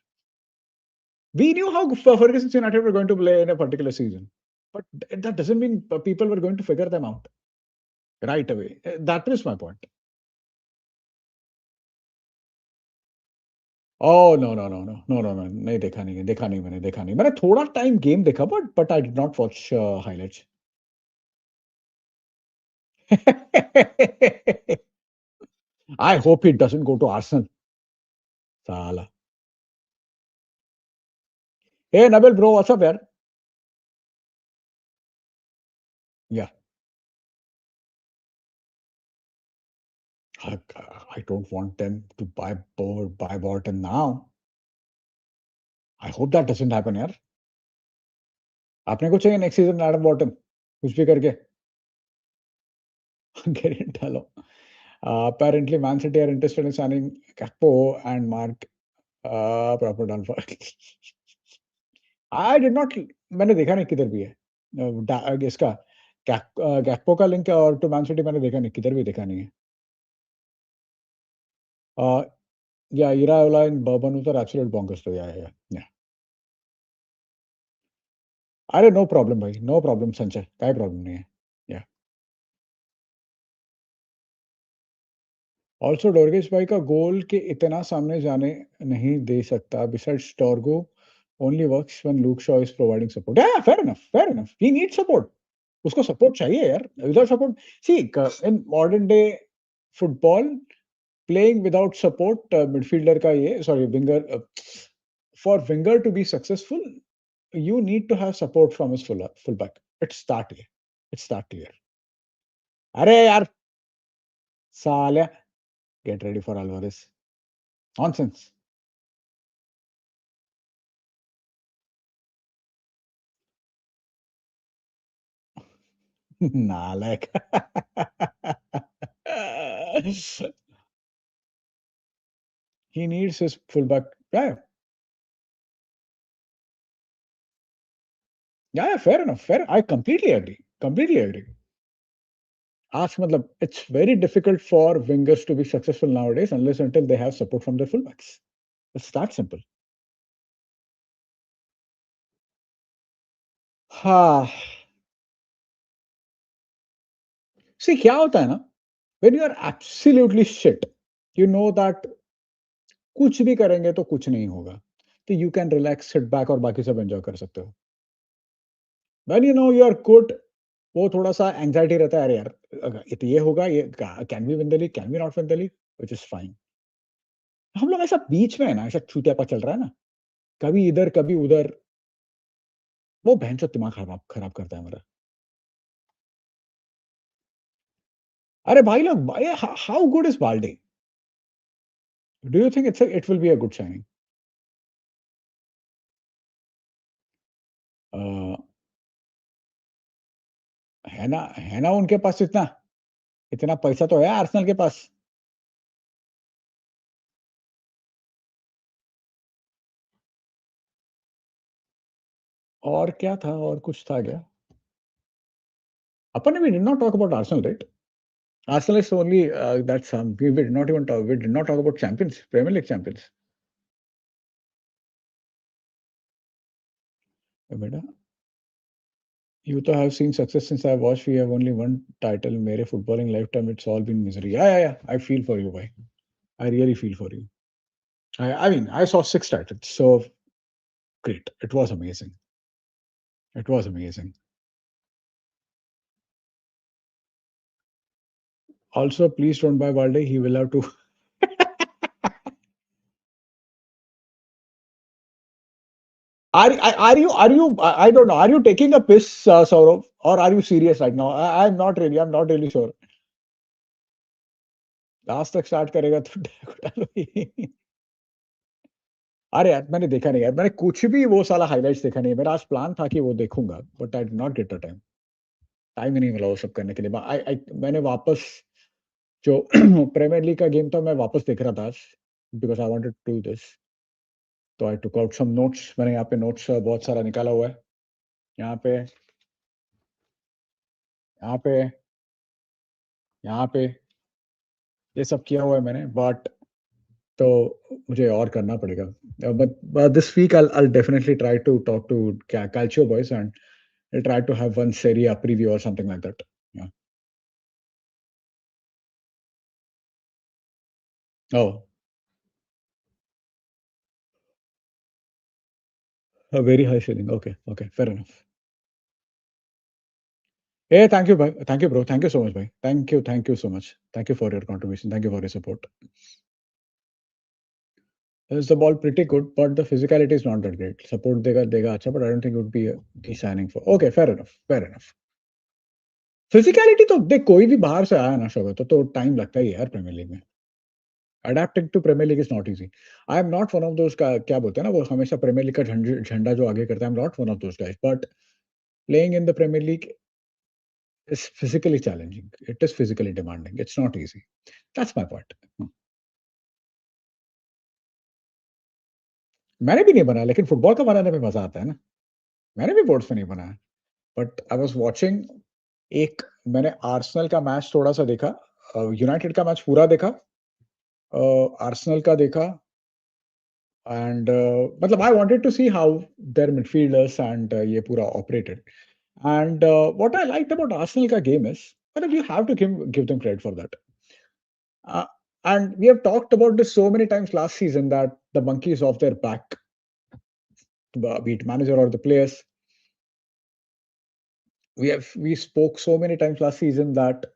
We knew how Ferguson's United were going to play in a particular season. but that doesn't mean people were going to figure them out right away. That is my point. Oh no no no no no no no नहीं देखा नहीं मैंने थोड़ा time game देखा but I did not watch highlights. I hope it doesn't go to Arsenal. साला. Hey Nabil bro, what's up यार? Yeah. I, I don't want them to buy Burton now. I hope that doesn't happen यार. आपने को चाहिए next season Adam bottom कुछ भी करके get डालो. Apparently Man City are interested in signing Gakpo and Mark proper done for. I did not. मैंने देखा नहीं किधर भी है. इसका गैक्पो का लिंक और टू मैन सिटी मैंने देखा नहीं किधर भी देखा नहीं है. Yeah, Iraola and Bourbon are absolute bonkers. So yeah. अरे नो प्रॉब्लम भाई, नो प्रॉब्लम संजय, काय प्रॉब्लम नहीं है. या ऑल्सो डोरगेस भाई का गोल के इतना सामने जाने नहीं दे सकता. Besides Torgo only works when Luke Shaw is providing support. Yeah, fair enough. He needs support. उसको सपोर्ट चाहिए यार. Without support, see, in modern day football, playing without support, midfielder का ये, sorry, winger, for winger to be successful, you need to have support from his fullback. It's that clear. It's that clear. अरे यार साले, get ready for Alvarez. Nonsense. Nalek. He needs his fullback. Yeah, fair enough. Fair. I completely agree. मतलब it's very difficult for wingers to be successful nowadays unless until they have support from their fullbacks. It's that simple. हाँ. See, क्या होता है ना? When you are absolutely shit, you know that कुछ भी करेंगे तो कुछ नहीं होगा. तो you can relax, sit back और बाकी सब enjoy कर सकते हो. When you know you are good, वो थोड़ा सा एंजाइटी रहता है. अरे यार तो ये होगा, ये can we win the league, can we not win the league, which is fine. हम लोग ऐसा बीच में है ना, ऐसा छूतियापा चल रहा है ना, कभी इधर कभी उधर. वो भैंसो दिमाग खराब खराब करता है मेरा. अरे भाई लोग, how good is Balde? Do you think it will be a good signing? है ना उनके पास इतना इतना पैसा तो है आर्सेनल के पास. और क्या था, और कुछ था क्या? अपन ने, we did not talk about Arsenal, right? Arsenal is only that's we did not talk about champions, Premier League champions. बेटा, you to have seen success since I watched. We have only one title. मेरे footballing lifetime, it's all been misery. Yeah. I feel for you, boy. I really feel for you. I mean, I saw 6 titles, so great. It was amazing. It was amazing. Also, please don't buy Balde. He will have to. Are you? I don't know. Are you taking a piss, Saurav, or are you serious right now? I'm not really. I'm not really sure. Last तक start करेगा तो डालो ही. अरे यार मैंने देखा नहीं यार, मैंने कुछ भी वो साला हाइलाइट्स देखा नहीं. मेरा आज प्लान था कि वो देखूंगा, but I did not get the time. Time ही नहीं मिला वो सब करने के लिए. मैंने वापस जो प्रीमियर लीग का गेम था, मैं वापस देख रहा था आज, because I wanted to do this. तो I took out some notes. मैंने यहाँ पे नोट्स बहुत सारा निकाला हुआ है. यहाँ पे यहाँ पे यहाँ पे ये सब किया हुआ है मैंने. बट तो मुझे और करना पड़ेगा. But this week I'll definitely try to talk to Calcio boys and I tried to have one Serie A preview or something like that. Yeah. Oh, a very high ceiling. Okay, okay, fair enough. Hey, thank you, bhai. Thank you, bro. Thank you so much, bhai. Thank you so much. Thank you for your contribution. Thank you for your support. Is the ball pretty good, but the physicality is not that great. Support dega acha, but I don't think it would be the signing for. Okay, fair enough. Fair enough. Physicality तो देख कोई भी बाहर से आया ना शोभा तो time लगता ही है यार प्रीमियर लीग में adapting to Premier League is not easy I am not one of those का क्या बोलते हैं ना वो हमेशा प्रीमियर लीग का झंडा जो आगे करता है I am not one of those guys but playing in the Premier League is physically challenging it is physically demanding it's not easy that's my point मैंने भी नहीं बनाया लेकिन फुटबॉल का बनाने में मजा आता है ना मैंने भी बोर्ड्स में नहीं बनाया बट आई वाज वाचिंग एक मैंने आर्सेनल का मैच थोड़ा सा देखा यूनाइटेड का मैच पूरा देखा आर्सेनल का देखा and मतलब I wanted to see how their midfielders and ये पूरा operated. And what I liked about Arsenal का game is, मतलब you have to give them credit for that. Uh, and we have talked about this so many times last season that the monkey is off their back, be it manager or the players. We spoke so many times last season that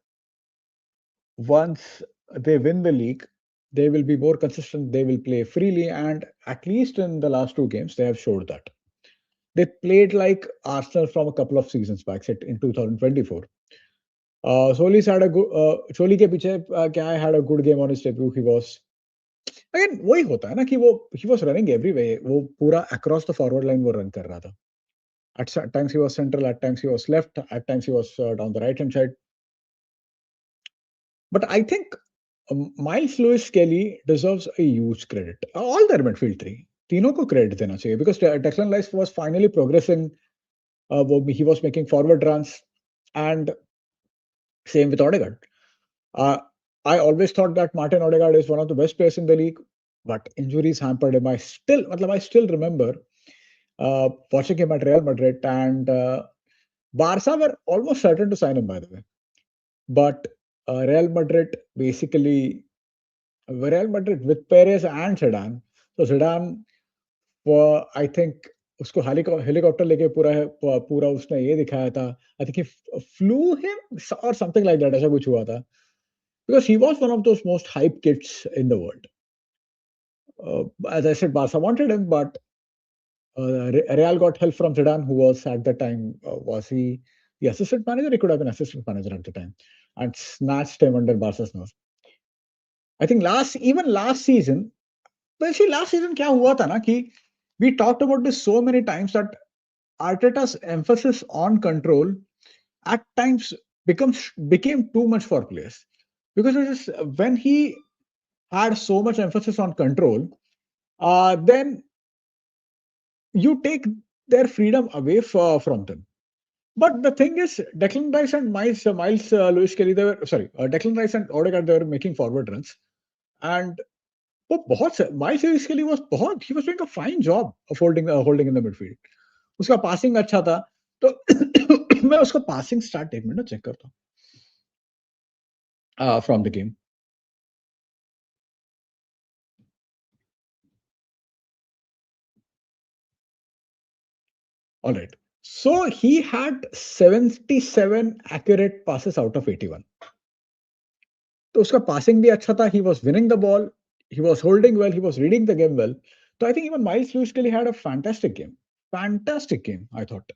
once they win the league, they will be more consistent. They will play freely, and at least in the last two games, they have showed that. They played like Arsenal from a couple of seasons back, set in 2024. Solis had a good. Soli के पीछे क्या had a good game on his debut. He was again वही होता है ना कि वो he was running everywhere. वो पूरा across the forward line वो run कर रहा था. At times he was central, at times he was left, at times he was down the right hand side. But I think Miles Lewis Skelly deserves a huge credit. All their midfield three. तीनों को credit देना चाहिए because Declan Rice was finally progressing. He was making forward runs, and same with Odegaard. Uh, I always thought that Martin Odegaard is one of the best players in the league, but injuries hampered him. I still remember watching him at Real Madrid, and Barca were almost certain to sign him, by the way. But Real Madrid basically, Real Madrid with Perez and Zidane. So Zidane, I think उसको helicopter लेके पूरा उसने ये दिखाया था I think he flu him और something like that ऐसा कुछ हुआ था because he was one of those most hyped kids in the world. As I said, Barca wanted him, but Real got help from Zidane, who was at the time was he the assistant manager? He could have been assistant manager at the time, and snatched him under Barca's nose. I think last season, well, see, last season क्या हुआ था ना कि we talked about this so many times that Arteta's emphasis on control at times became too much for players because it is when he had so much emphasis on control, then you take their freedom away from them. But the thing is, Declan Rice and Miles Lewis Kelly, they were sorry, Declan Rice and Odegaard, they were making forward runs, and Miles Lewis Kelly he was doing a fine job of holding in the midfield. उसका passing अच्छा था, तो मैं उसका passing start एक minute check करता हूँ from the game. All right. So he had 77 accurate passes out of 81. तो उसका passing भी अच्छा था. He was winning the ball. He was holding well. He was reading the game well. So I think even Miles Lewis Kelly had a fantastic game. Fantastic game, I thought.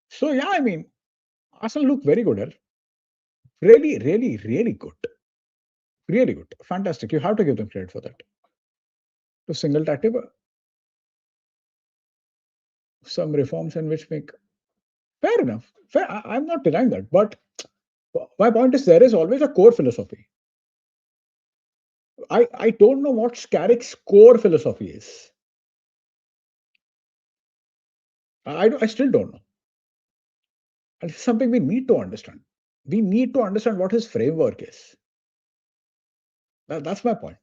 So yeah, I mean, Arsenal looked very good here. Really, really, really good. Really good. Fantastic. You have to give them credit for that. To single tactic, some reforms in which make fair enough. Fair. I'm not denying that. But my point is there is always a core philosophy. I don't know what Scarrick's core philosophy is. I still don't know. And it's something we need to understand. We need to understand what his framework is. That's my point.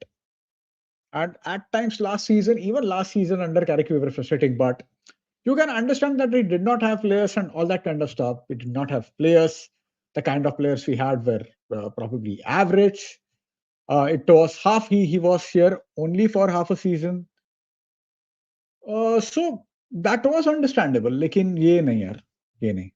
And at times even last season under Carrick, we were frustrating, but You can understand that we did not have players and all that kind of stuff. We did not have players. The kind of players we had were probably average. It was half. He was here only for half a season. So that was understandable. लेकिन ये नहीं यार, ये नहीं.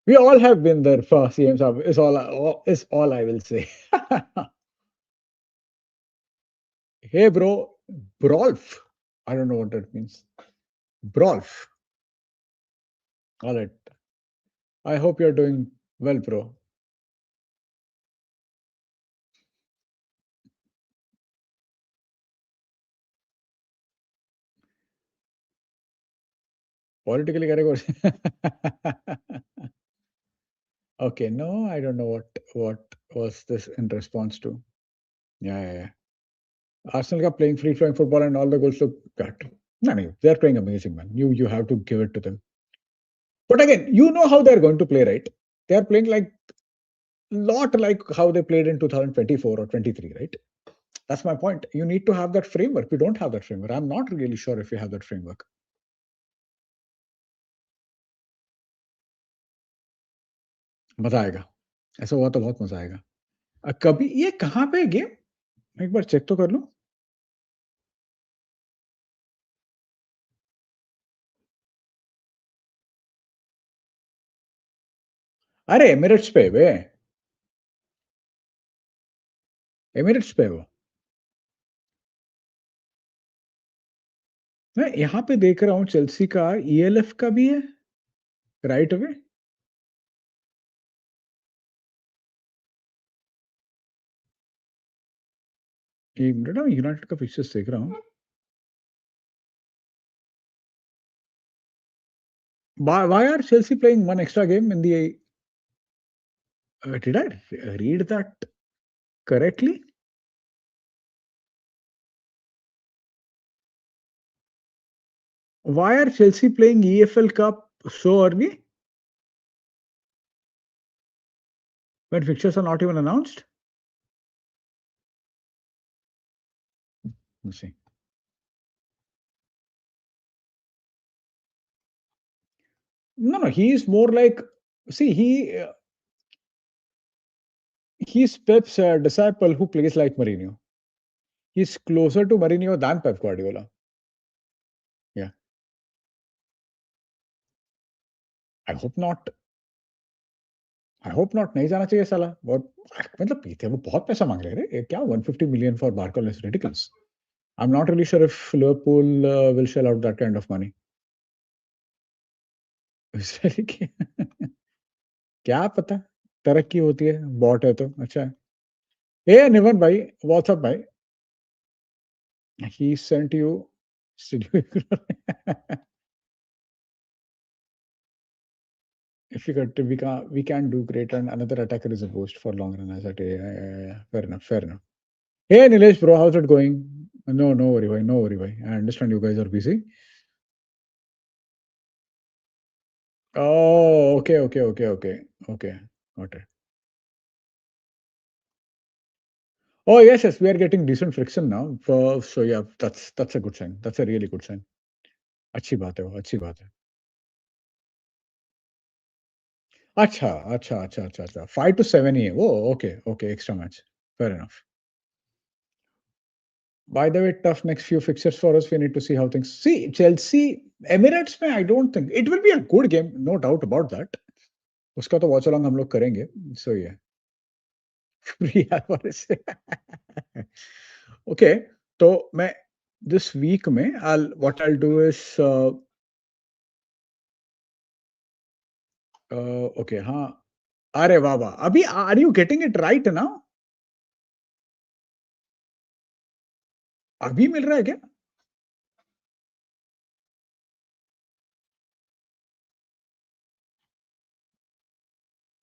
We all have been there for CM Saab. Is all I will say. Hey bro, Brolf. I don't know what that means. Brolf. All right. I hope you're doing well, bro. Politically correct. Okay, no, I don't know what was this in response to. Yeah. Arsenal are playing free flowing football and all the goals look bad. No, they're playing amazing, man. You have to give it to them. But again, you know how they're going to play, right? They're playing like lot like how they played in 2024 or 23, right? That's my point. You need to have that framework. We don't have that framework. I'm not really sure if we have that framework. मजा आएगा. ऐसा हुआ तो बहुत मजा आएगा. कभी ये कहाँ पे गेम? एक बार चेक तो कर लूं. अरे एमिरेट्स पे वे. एमिरेट्स पे वो. मैं यहाँ पे देख रहा हूँ चेल्सी का ईएलएफ का भी है राइट अवे. एक मिनट ना यूनाइटेड का फिक्चर्स देख रहा हूँ. Why are Chelsea playing one extra game in the? Did I read that correctly? Why are Chelsea playing EFL Cup so early when fixtures are not even announced? Let's see. No. He is more like. See, he's Pep's disciple who plays like Mourinho. He's closer to Mourinho than Pep Guardiola. Yeah. I hope not. नहीं जाना चाहिए साला. बहुत मतलब थे वो बहुत पैसा मांग रहे हैं. क्या 150 million for Barcola is ridiculous. I'm not really sure if Liverpool will shell out that kind of money. Israeli की क्या पता. तरक्की होती है. बॉट है तो अच्छा है. ए निवन भाई, व्हाट्सअप भाई. He sent you. If we can do great and another attacker is a boost for long run. As yeah. Fair enough. Hey Nilesh bro, how's it going? No worry bhai. I understand you guys are busy. Oh, okay. Got it. Oh yes, we are getting decent friction now. So yeah, that's a good sign. That's a really good sign. अच्छी बात है वो, अच्छी बात है. अच्छा. 5 to 7 ही है वो. Okay, extra match. Fair enough. By the way, tough next few fixtures for us. We need to see how things. See, Chelsea, Emirates में I don't think it will be a good game, no doubt about that. उसका तो watch along हम लोग करेंगे. So yeah. Okay, तो मैं this week में what I'll do is okay हाँ. अरे वाह. अभी are you getting it right now? अभी मिल रहा है क्या?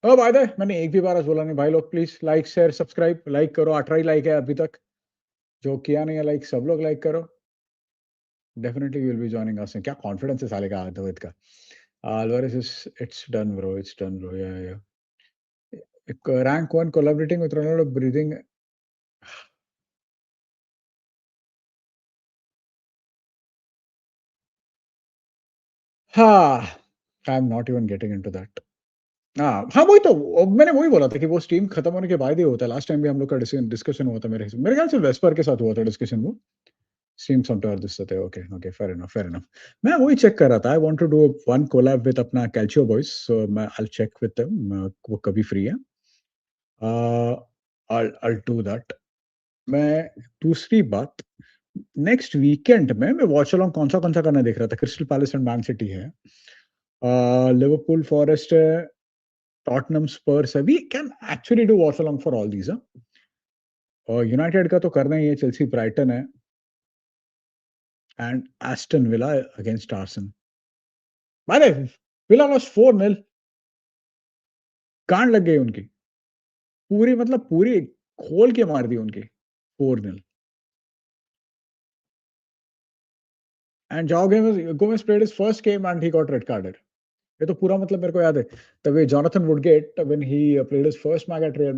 ओ बाय द वे, मैंने एक भी बार आज बोला नहीं भाई लोग. Please like share subscribe. Like करो. 18 ही लाइक है अभी तक. जो किया नहीं है लाइक, सब लोग लाइक करो. Definitely will be joining us. क्या कॉन्फिडेंस है साले का अद्वैत का. Alvarez is it's done, bro. It's done, bro. Yeah, yeah. Rank one collaborating with Ronaldo, breathing. हाँ, I'm not even getting into that. हाँ, वही तो मैंने वही बोला था कि वो स्टीम खत्म होने के बाद ही होता है। लास्ट टाइम भी हम लोग का डिस्कशन हुआ था मेरे ख्याल से वेस्पर के साथ हुआ था डिस्कशन वो। स्टीम सॉफ्टवेयर दिसते okay, okay, fair enough, fair enough. मैं वही चेक कर रहा था। I want to do one collab with अपना कैल्चियो बॉयज, सो मैं I will check with them वो कभी फ्री है। I will do that. मैं दूसरी बात, नेक्स्ट वीकेंड में मैं वॉच अलोंग कौन सा करना देख रहा था। Crystal Palace and Man City है, लिवरपूल फॉरेस्ट है, टॉटनम स्पर्स है। We can actually do watch along for all these. और यूनाइटेड का तो करना ही है, चेल्सी ब्राइटन है, and Aston Villa against Arsenal. अरे विला लॉस्ट 4-0। कांड लग गई उनकी, पूरी मतलब पूरी खोल के मार दी उनकी 4-0। एंड जाओ Gomez played his first game and he got red carded. ये तो पूरा मतलब मेरे को याद है, तब ये Jonathan Woodgate when he played his first match at Real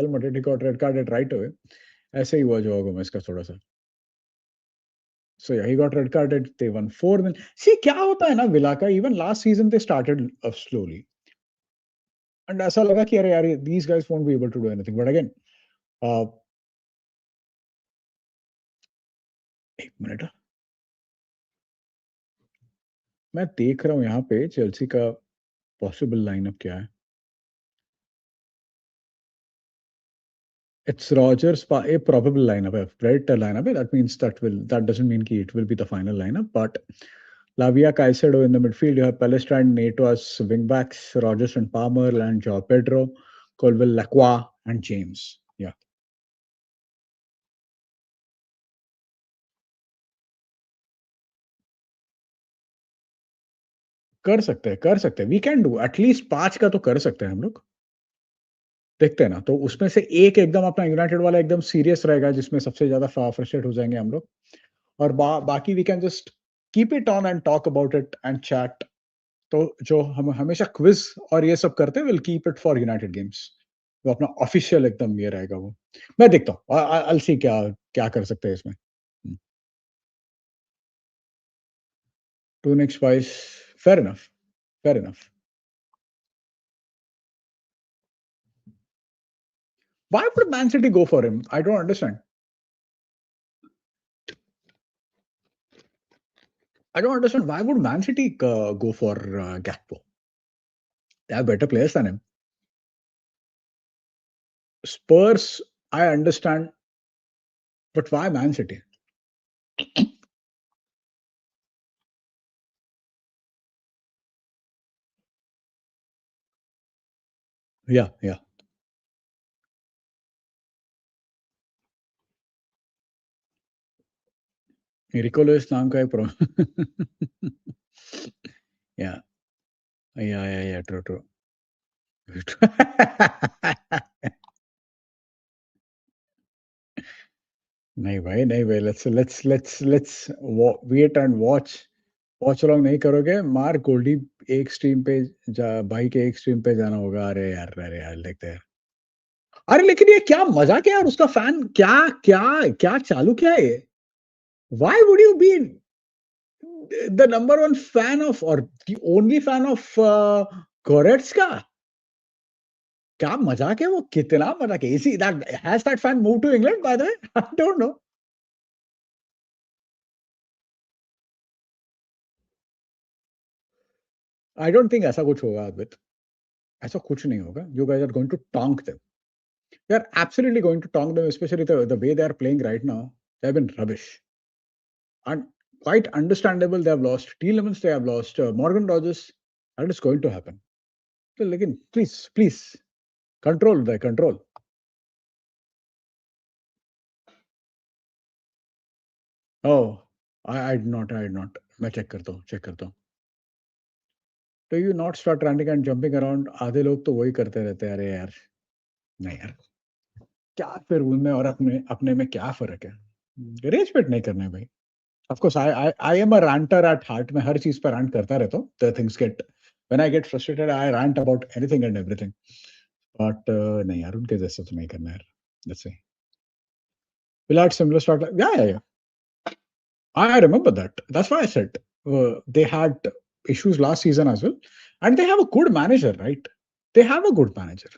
Madrid, he got red carded right away. ऐसे ही हुआ जो गोमेस का थोड़ा सा। So yeah, he got red carded. They won 4-0. See, क्या होता है ना विला का, even last season they started slowly. And ऐसा लगा कि अरे यार these guys won't be able to do anything. But again, uh, एक मिनट, मैं देख रहा हूँ यहाँ पे चेल्सी का पॉसिबल लाइनअप क्या है। It's Rogers, a probable lineup, a Fred lineup. That means that doesn't mean कि it will be the final lineup. But Lavia Caicedo in the midfield. You have Palestine, Nato as wing backs, Rogers and Palmer, and Joao Pedro, Colville, Lacroix, and James. Yeah. कर सकते हैं, we can do at least 5 का तो कर सकते हैं हम लोग। देखते हैं ना, तो उसमें से एक एकदम अपना यूनाइटेड वाला एकदम सीरियस रहेगा, जिसमें सबसे ज्यादा फ्रस्ट्रेट हो जाएंगे हम लोग। और बाकी we can just keep it on and talk about it and chat. तो जो हम हमेशा क्विज और ये सब करते हैं, will keep it for United games. वो अपना ऑफिशियल एकदम ये रहेगा वो। मैं देखता हूँ, आई सी क्या क्या कर सकते हैं इसमें। To next vice, fair enough, fair enough. Why would Man City go for him? I don't understand. I don't understand why would Man City go for Gakpo? They have better players than him. Spurs, I understand, but why Man City? Yeah, yeah. Ricolos नाम का एक pro yeah, yeah, true. नहीं भाई, नहीं भाई, let's wait and watch along नहीं करोगे, मार गोल्डी एक स्ट्रीम पे भाई के एक स्ट्रीम पे जाना होगा। अरे यार देखते हैं। अरे लेकिन ये क्या मजाक है यार, उसका फैन क्या क्या क्या चालू क्या है ये? Why would you be the number one fan of, or the only fan of Goretzka? क्या मजाक है वो, कितना मजाक है। इसी that has that fan moved to England by the way? I don't know. I don't think ऐसा कुछ होगा अद्वैत। ऐसा कुछ नहीं होगा। You guys are going to tonk them. They are absolutely going to tonk them, especially the way they are playing right now. They have been rubbish. And quite understandable they have lost. Tielemans they have lost. Morgan Rogers. That is going to happen. So, लेकिन please control. Oh, I did not. मैं check करता हूँ। Do you not start ranting and jumping around? आधे लोग तो वही करते रहते हैं। अरे यार, नहीं यार, क्या फिर उनमें और अपने अपने में क्या फर्क है? रेज पेट नहीं करना है भाई। Of course, I am a ranter at heart. मैं हर चीज पर rant करता रहता हूँ. The things get When I get frustrated, I rant about anything and everything. But नहीं यार उनके जैसा तो नहीं करना यार. Let's say. Will had similar start. Yeah, yeah, yeah. I remember that. That's why I said they had issues last season as well, and they have a good manager, right? They have a good manager,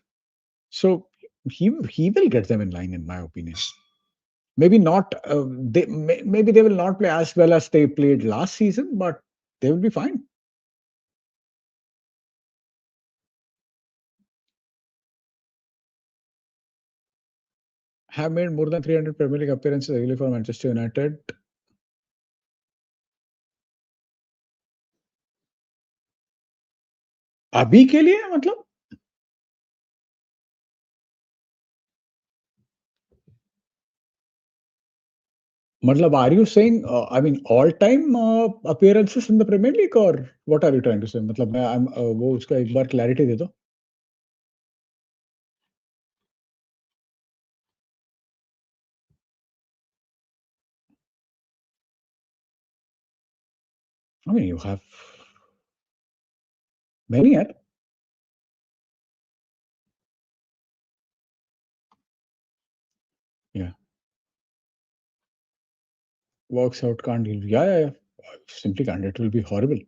so he will get them in line, in my opinion. Maybe not. Maybe they will not play as well as they played last season, but they will be fine. Have made more than 300 Premier League appearances regularly for Manchester United. अभी के लिए मतलब are you saying I mean all time appearances in the Premier League or what are you trying to say? मतलब मैं वो उसका एक बार clarity दे दो. I mean you have many यार. Yeah, works out can't deal. Yeah, yeah, yeah. Simply can't. It will be horrible.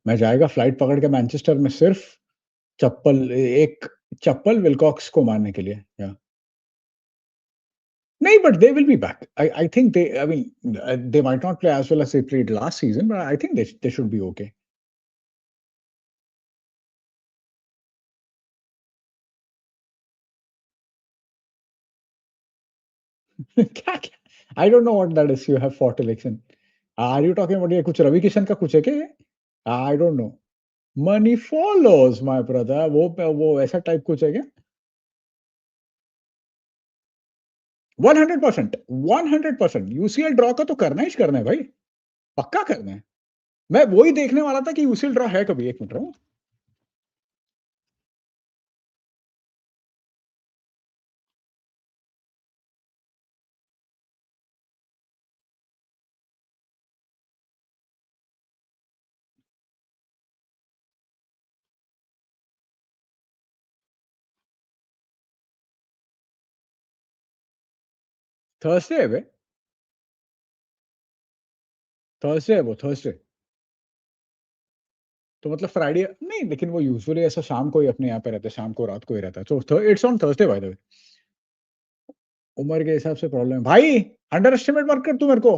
मैं जाएगा flight पकड़ के मैनचेस्टर में सिर्फ एक चप्पल विलकॉक्स को मारने के लिए. Yeah. No, but they will be back. I think they. I mean, they might not play as well as they played last season, but I think they should be okay. I don't know what that is. You have fought election. Are you talking about ये कुछ रवि किशन का कुछ है क्या ये? I don't know. Money follows, my brother. वो ऐसा type कुछ है क्या? 100%, 100%. यूसीएल ड्रॉ का तो करना ही करना है भाई. पक्का करना है. मैं वही देखने वाला था कि यूसीएल ड्रॉ है कभी. एक मिनट रहो. थर्सडे है बे. थर्सडे है वो. थर्सडे. तो मतलब फ्राइडे नहीं, लेकिन वो यूजुअली ऐसा शाम को ही अपने यहाँ पे रहता है. शाम को रात को ही रहता है. तो it's on Thursday by the way. उम्र के हिसाब से प्रॉब्लम है भाई. अंडर एस्टिमेट मत कर तू मेरे को.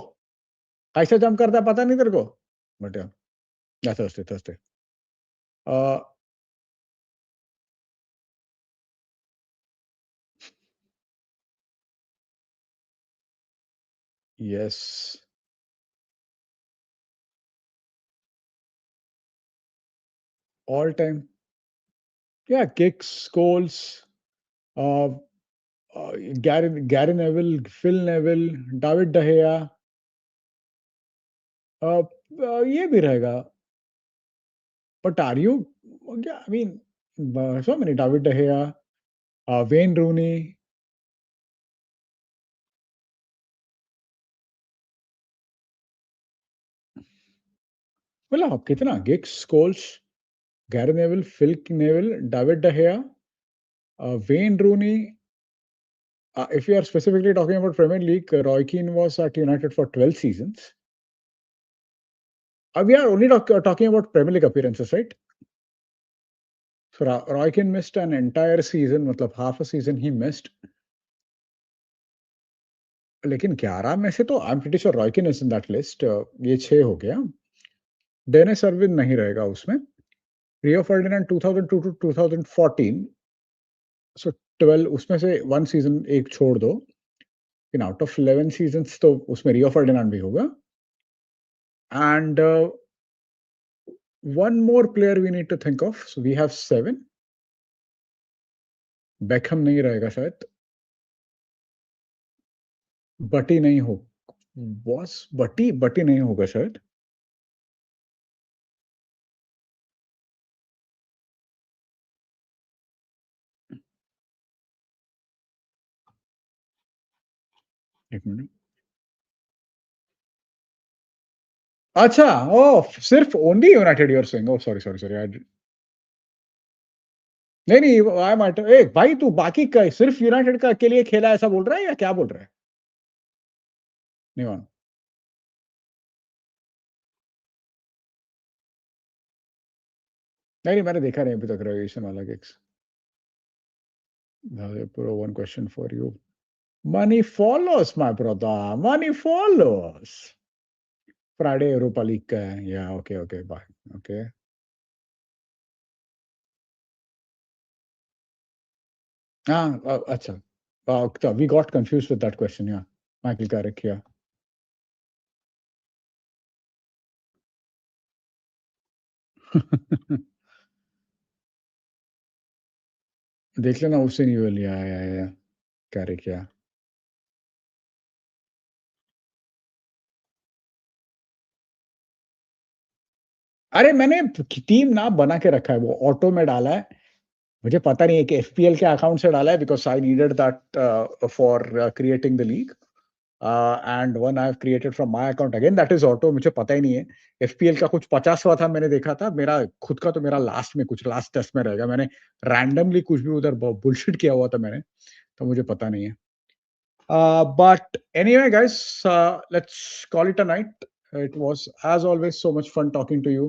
कैसे जंप करता है पता नहीं तेरे को. But yeah Thursday. Thursday. Yes. All time. Yeah kicks, goals, Gary Neville, Phil Neville, David De Gea. ये भी रहेगा. But are you, I mean so many. David De Gea, Wayne Rooney. मतलब अब कितना Giggs, Scholes, Gary Neville, Phil Neville, David De Gea, Wayne Rooney. If you are specifically talking about Premier League, Roy Keane was at United for 12 seasons. We are only talking about Premier League appearances, right? So Roy Keane missed an entire season, मतलब half a season he missed. लेकिन 11 में से तो I'm pretty sure Roy Keane is in that list. ये 6 हो गया. Dennis सर्विन नहीं रहेगा उसमें. रियो फर्डिनांड 2002 to 2014. सो 12 उसमें से 1 सीजन एक छोड़ दो. इन आउट ऑफ 11 सीजन्स तो उसमें रियो फर्डिनांड भी होगा. And one more player we need to think of. So we have 7. Beckham नहीं रहेगा शायद. बटी नहीं हो. बॉस बटी नहीं होगा शायद. एक मिनट. अच्छा. ओ सिर्फ only United you are saying. Oh sorry. नहीं नहीं आई मैटर भाई तू बाकी का सिर्फ यूनाइटेड का के लिए खेला ऐसा बोल रहा है या क्या बोल रहा है? नहीं मान नहीं नहीं मैंने देखा नहीं अभी तक रेगुलेशन वाला gigs. One question for you. Money follows, my brother. Money follows. Friday Europa League का है. Yeah, okay, bye. Okay. अच्छा. We got confused with that question, yeah. Michael Carrick, yeah. देख लेना उससे नहीं बोली, या. Carrick, yeah. अरे मैंने टीम ना बना के रखा है, वो ऑटो में डाला है. मुझे पता नहीं है कि एफपीएल के अकाउंट से डाला है because I needed that for creating the league. And one I have created from my account again that is auto. मुझे पता ही नहीं है. एफपीएल का कुछ 50वां था मैंने देखा था. मेरा खुद का तो मेरा लास्ट में कुछ लास्ट टेस्ट में रहेगा. मैंने रैंडमली कुछ भी उधर बुलशिट किया हुआ था मैंने. तो मुझे पता नहीं है. But anyway, guys, let's call it a night. It was, as always, so much fun talking to you.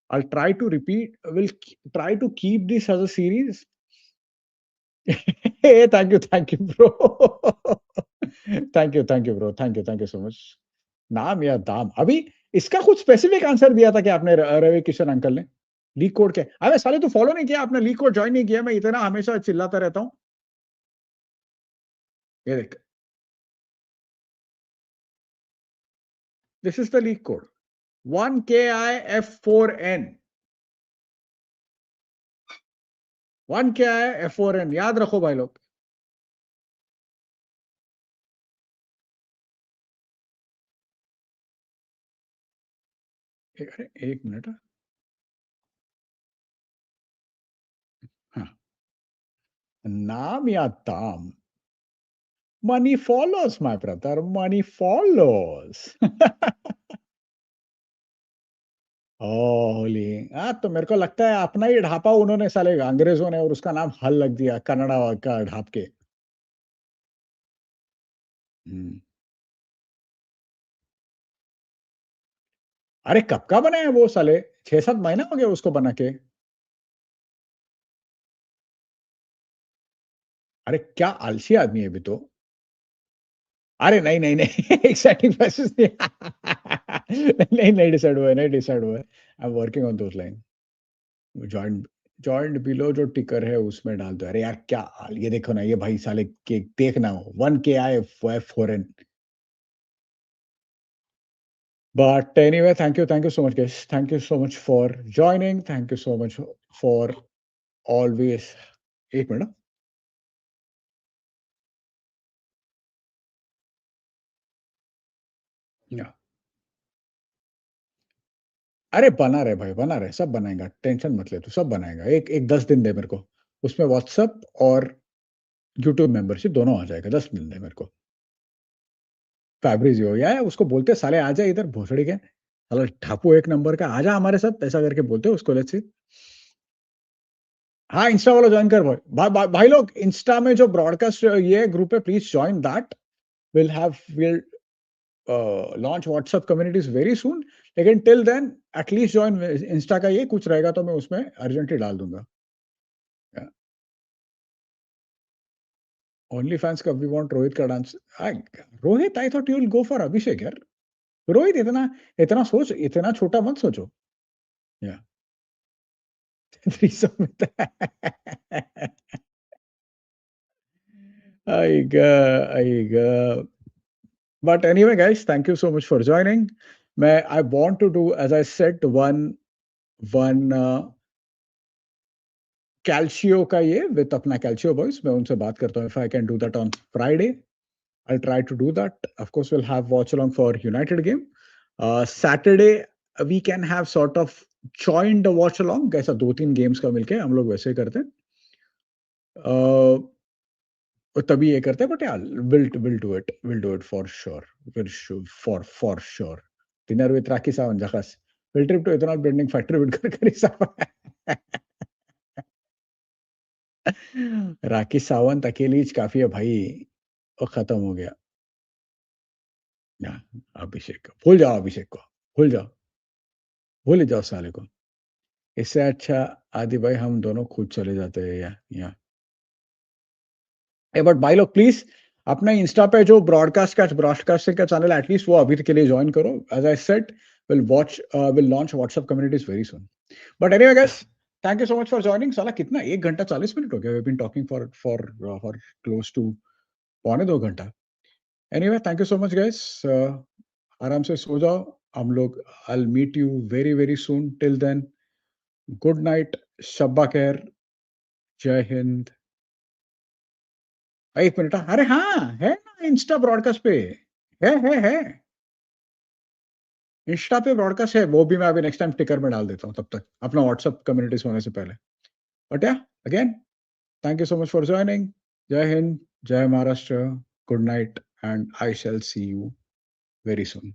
I'll try to repeat. Try to keep this as a series. Hey, thank you, bro. Thank you, bro. Thank you so much. नाम या दाम अभी इसका कुछ specific answer दिया था कि आपने रवि किशन अंकल ने लीग कोड के. अबे साले तू फॉलो नहीं किया, आपने लीग कोड ज्वाइन नहीं किया. मैं इतना हमेशा चिल्लाता रहता हूँ. ये देख, this is the league code 1KIF4N. 1KIF4N याद रखो भाई लोग. अरे एक मिनट. हाँ, नाम या दाम. Money follows my brother, money follows. Holi. हाँ तो मेरे को लगता है अपना ही ढापा उन्होंने साले अंग्रेजों ने और उसका नाम हल लग दिया कन्नड़ा का ढाप के. हम्म. अरे कब का बना है वो साले? 6-7 महीना हो गया उसको बना के. अरे क्या आलसी आदमी है अभी तो. अरे नहीं नहीं नहीं एक्साइटिंग पैसेज नहीं. नहीं नहीं डिसाइड हुआ है, नहीं डिसाइड हुआ है. I am working on those line. Joint joint below जो टिकर है उसमें डाल दो. अरे यार क्या ये देखो ना, ये भाई साले के देखना. 1KIF4N. But anyway, thank you so much, guys. Thank you so much for joining. Thank you so much for always. एक मिनट. या. अरे बना रहे भाई, बना रहे, सब बनाएगा. टेंशन मत ले, तू सब बनाएगा. एक एक 10 दिन दे मेरे को. उसमें व्हाट्सएप और यूट्यूब मेंबरशिप दोनों आ जाएगा. 10 दिन दे मेरे को. फैब्रिजियो या उसको बोलते हैं, साले आ जा इधर भोसड़ी के. साला ठाकू एक नंबर का, आजा हमारे साथ ऐसा करके बोलते हैं उसको. Let's see. हाँ इंस्टा वाला ज्वाइन कर भाई लोग. इंस्टा में जो ब्रॉडकास्ट ये ग्रुप है, please join that. Will launch WhatsApp communities very soon. लेकिन till then at least join Insta का. ये कुछ रहेगा तो मैं उसमें अर्जेंटली डाल दूंगा. ओनली फैंस का वी वांट रोहित का dance. Rohit, I thought you will go for Abhishek यार. रोहित इतना इतना सोच, इतना छोटा मत सोचो. या. थ्रीसम में आएगा आएगा. But anyway, guys, thank you so much for joining. May I want to do, as I said, one Calcio का ये with अपना Calcio boys. मैं उनसे बात करता हूँ. If I can do that on Friday, I'll try to do that. Of course, we'll have watch along for United game. Saturday we can have sort of joined a watch along. ऐसा 2-3 games का मिलके हम लोग वैसे ही करते हैं. तभी ये करते हैं. बट यार will do it for sure. For sure. Dinner with Raki Sawan Jakas. Field trip to ethanol blending factory with Karkari Sawan. Rakhi Sawant अकेली ज काफ़ी है भाई, वो खत्म हो गया। या अभिषेक को, भूल जाओ अभिषेक को, भूल जाओ, भूल ही जाओ साले को। इससे अच्छा आदि भाई हम दोनों खुद चले जाते हैं या बट भाई लोग प्लीज़ अपना इंस्टा पे जो ब्रॉडकास्टिंग का चैनल है एटलीस्ट वो अभी के लिए जॉइन करो। As I said will launch WhatsApp communities very soon. But anyway guys, thank you so much for joining. साला कितना 1 घंटा 40 मिनट हो गया। We have been talking for close to पौने 2 घंटा। Anyway thank you so much guys. आराम से सो जाओ। हम लोग I will meet you very, very soon. Till then good night, शब्बा खैर, जय हिंद। 1 मिनट अरे हाँ, है ना इंस्टा ब्रॉडकास्ट पे। है। इंस्टा पे ब्रॉडकास्ट है, वो भी मैं अभी नेक्स्ट टाइम टिकर में डाल देता हूँ तब तक, अपना व्हाट्सएप कम्युनिटीज़ होने से पहले। But yeah again thank you so much for joining. जय हिंद, जय Maharashtra, good night and I shall see you very soon.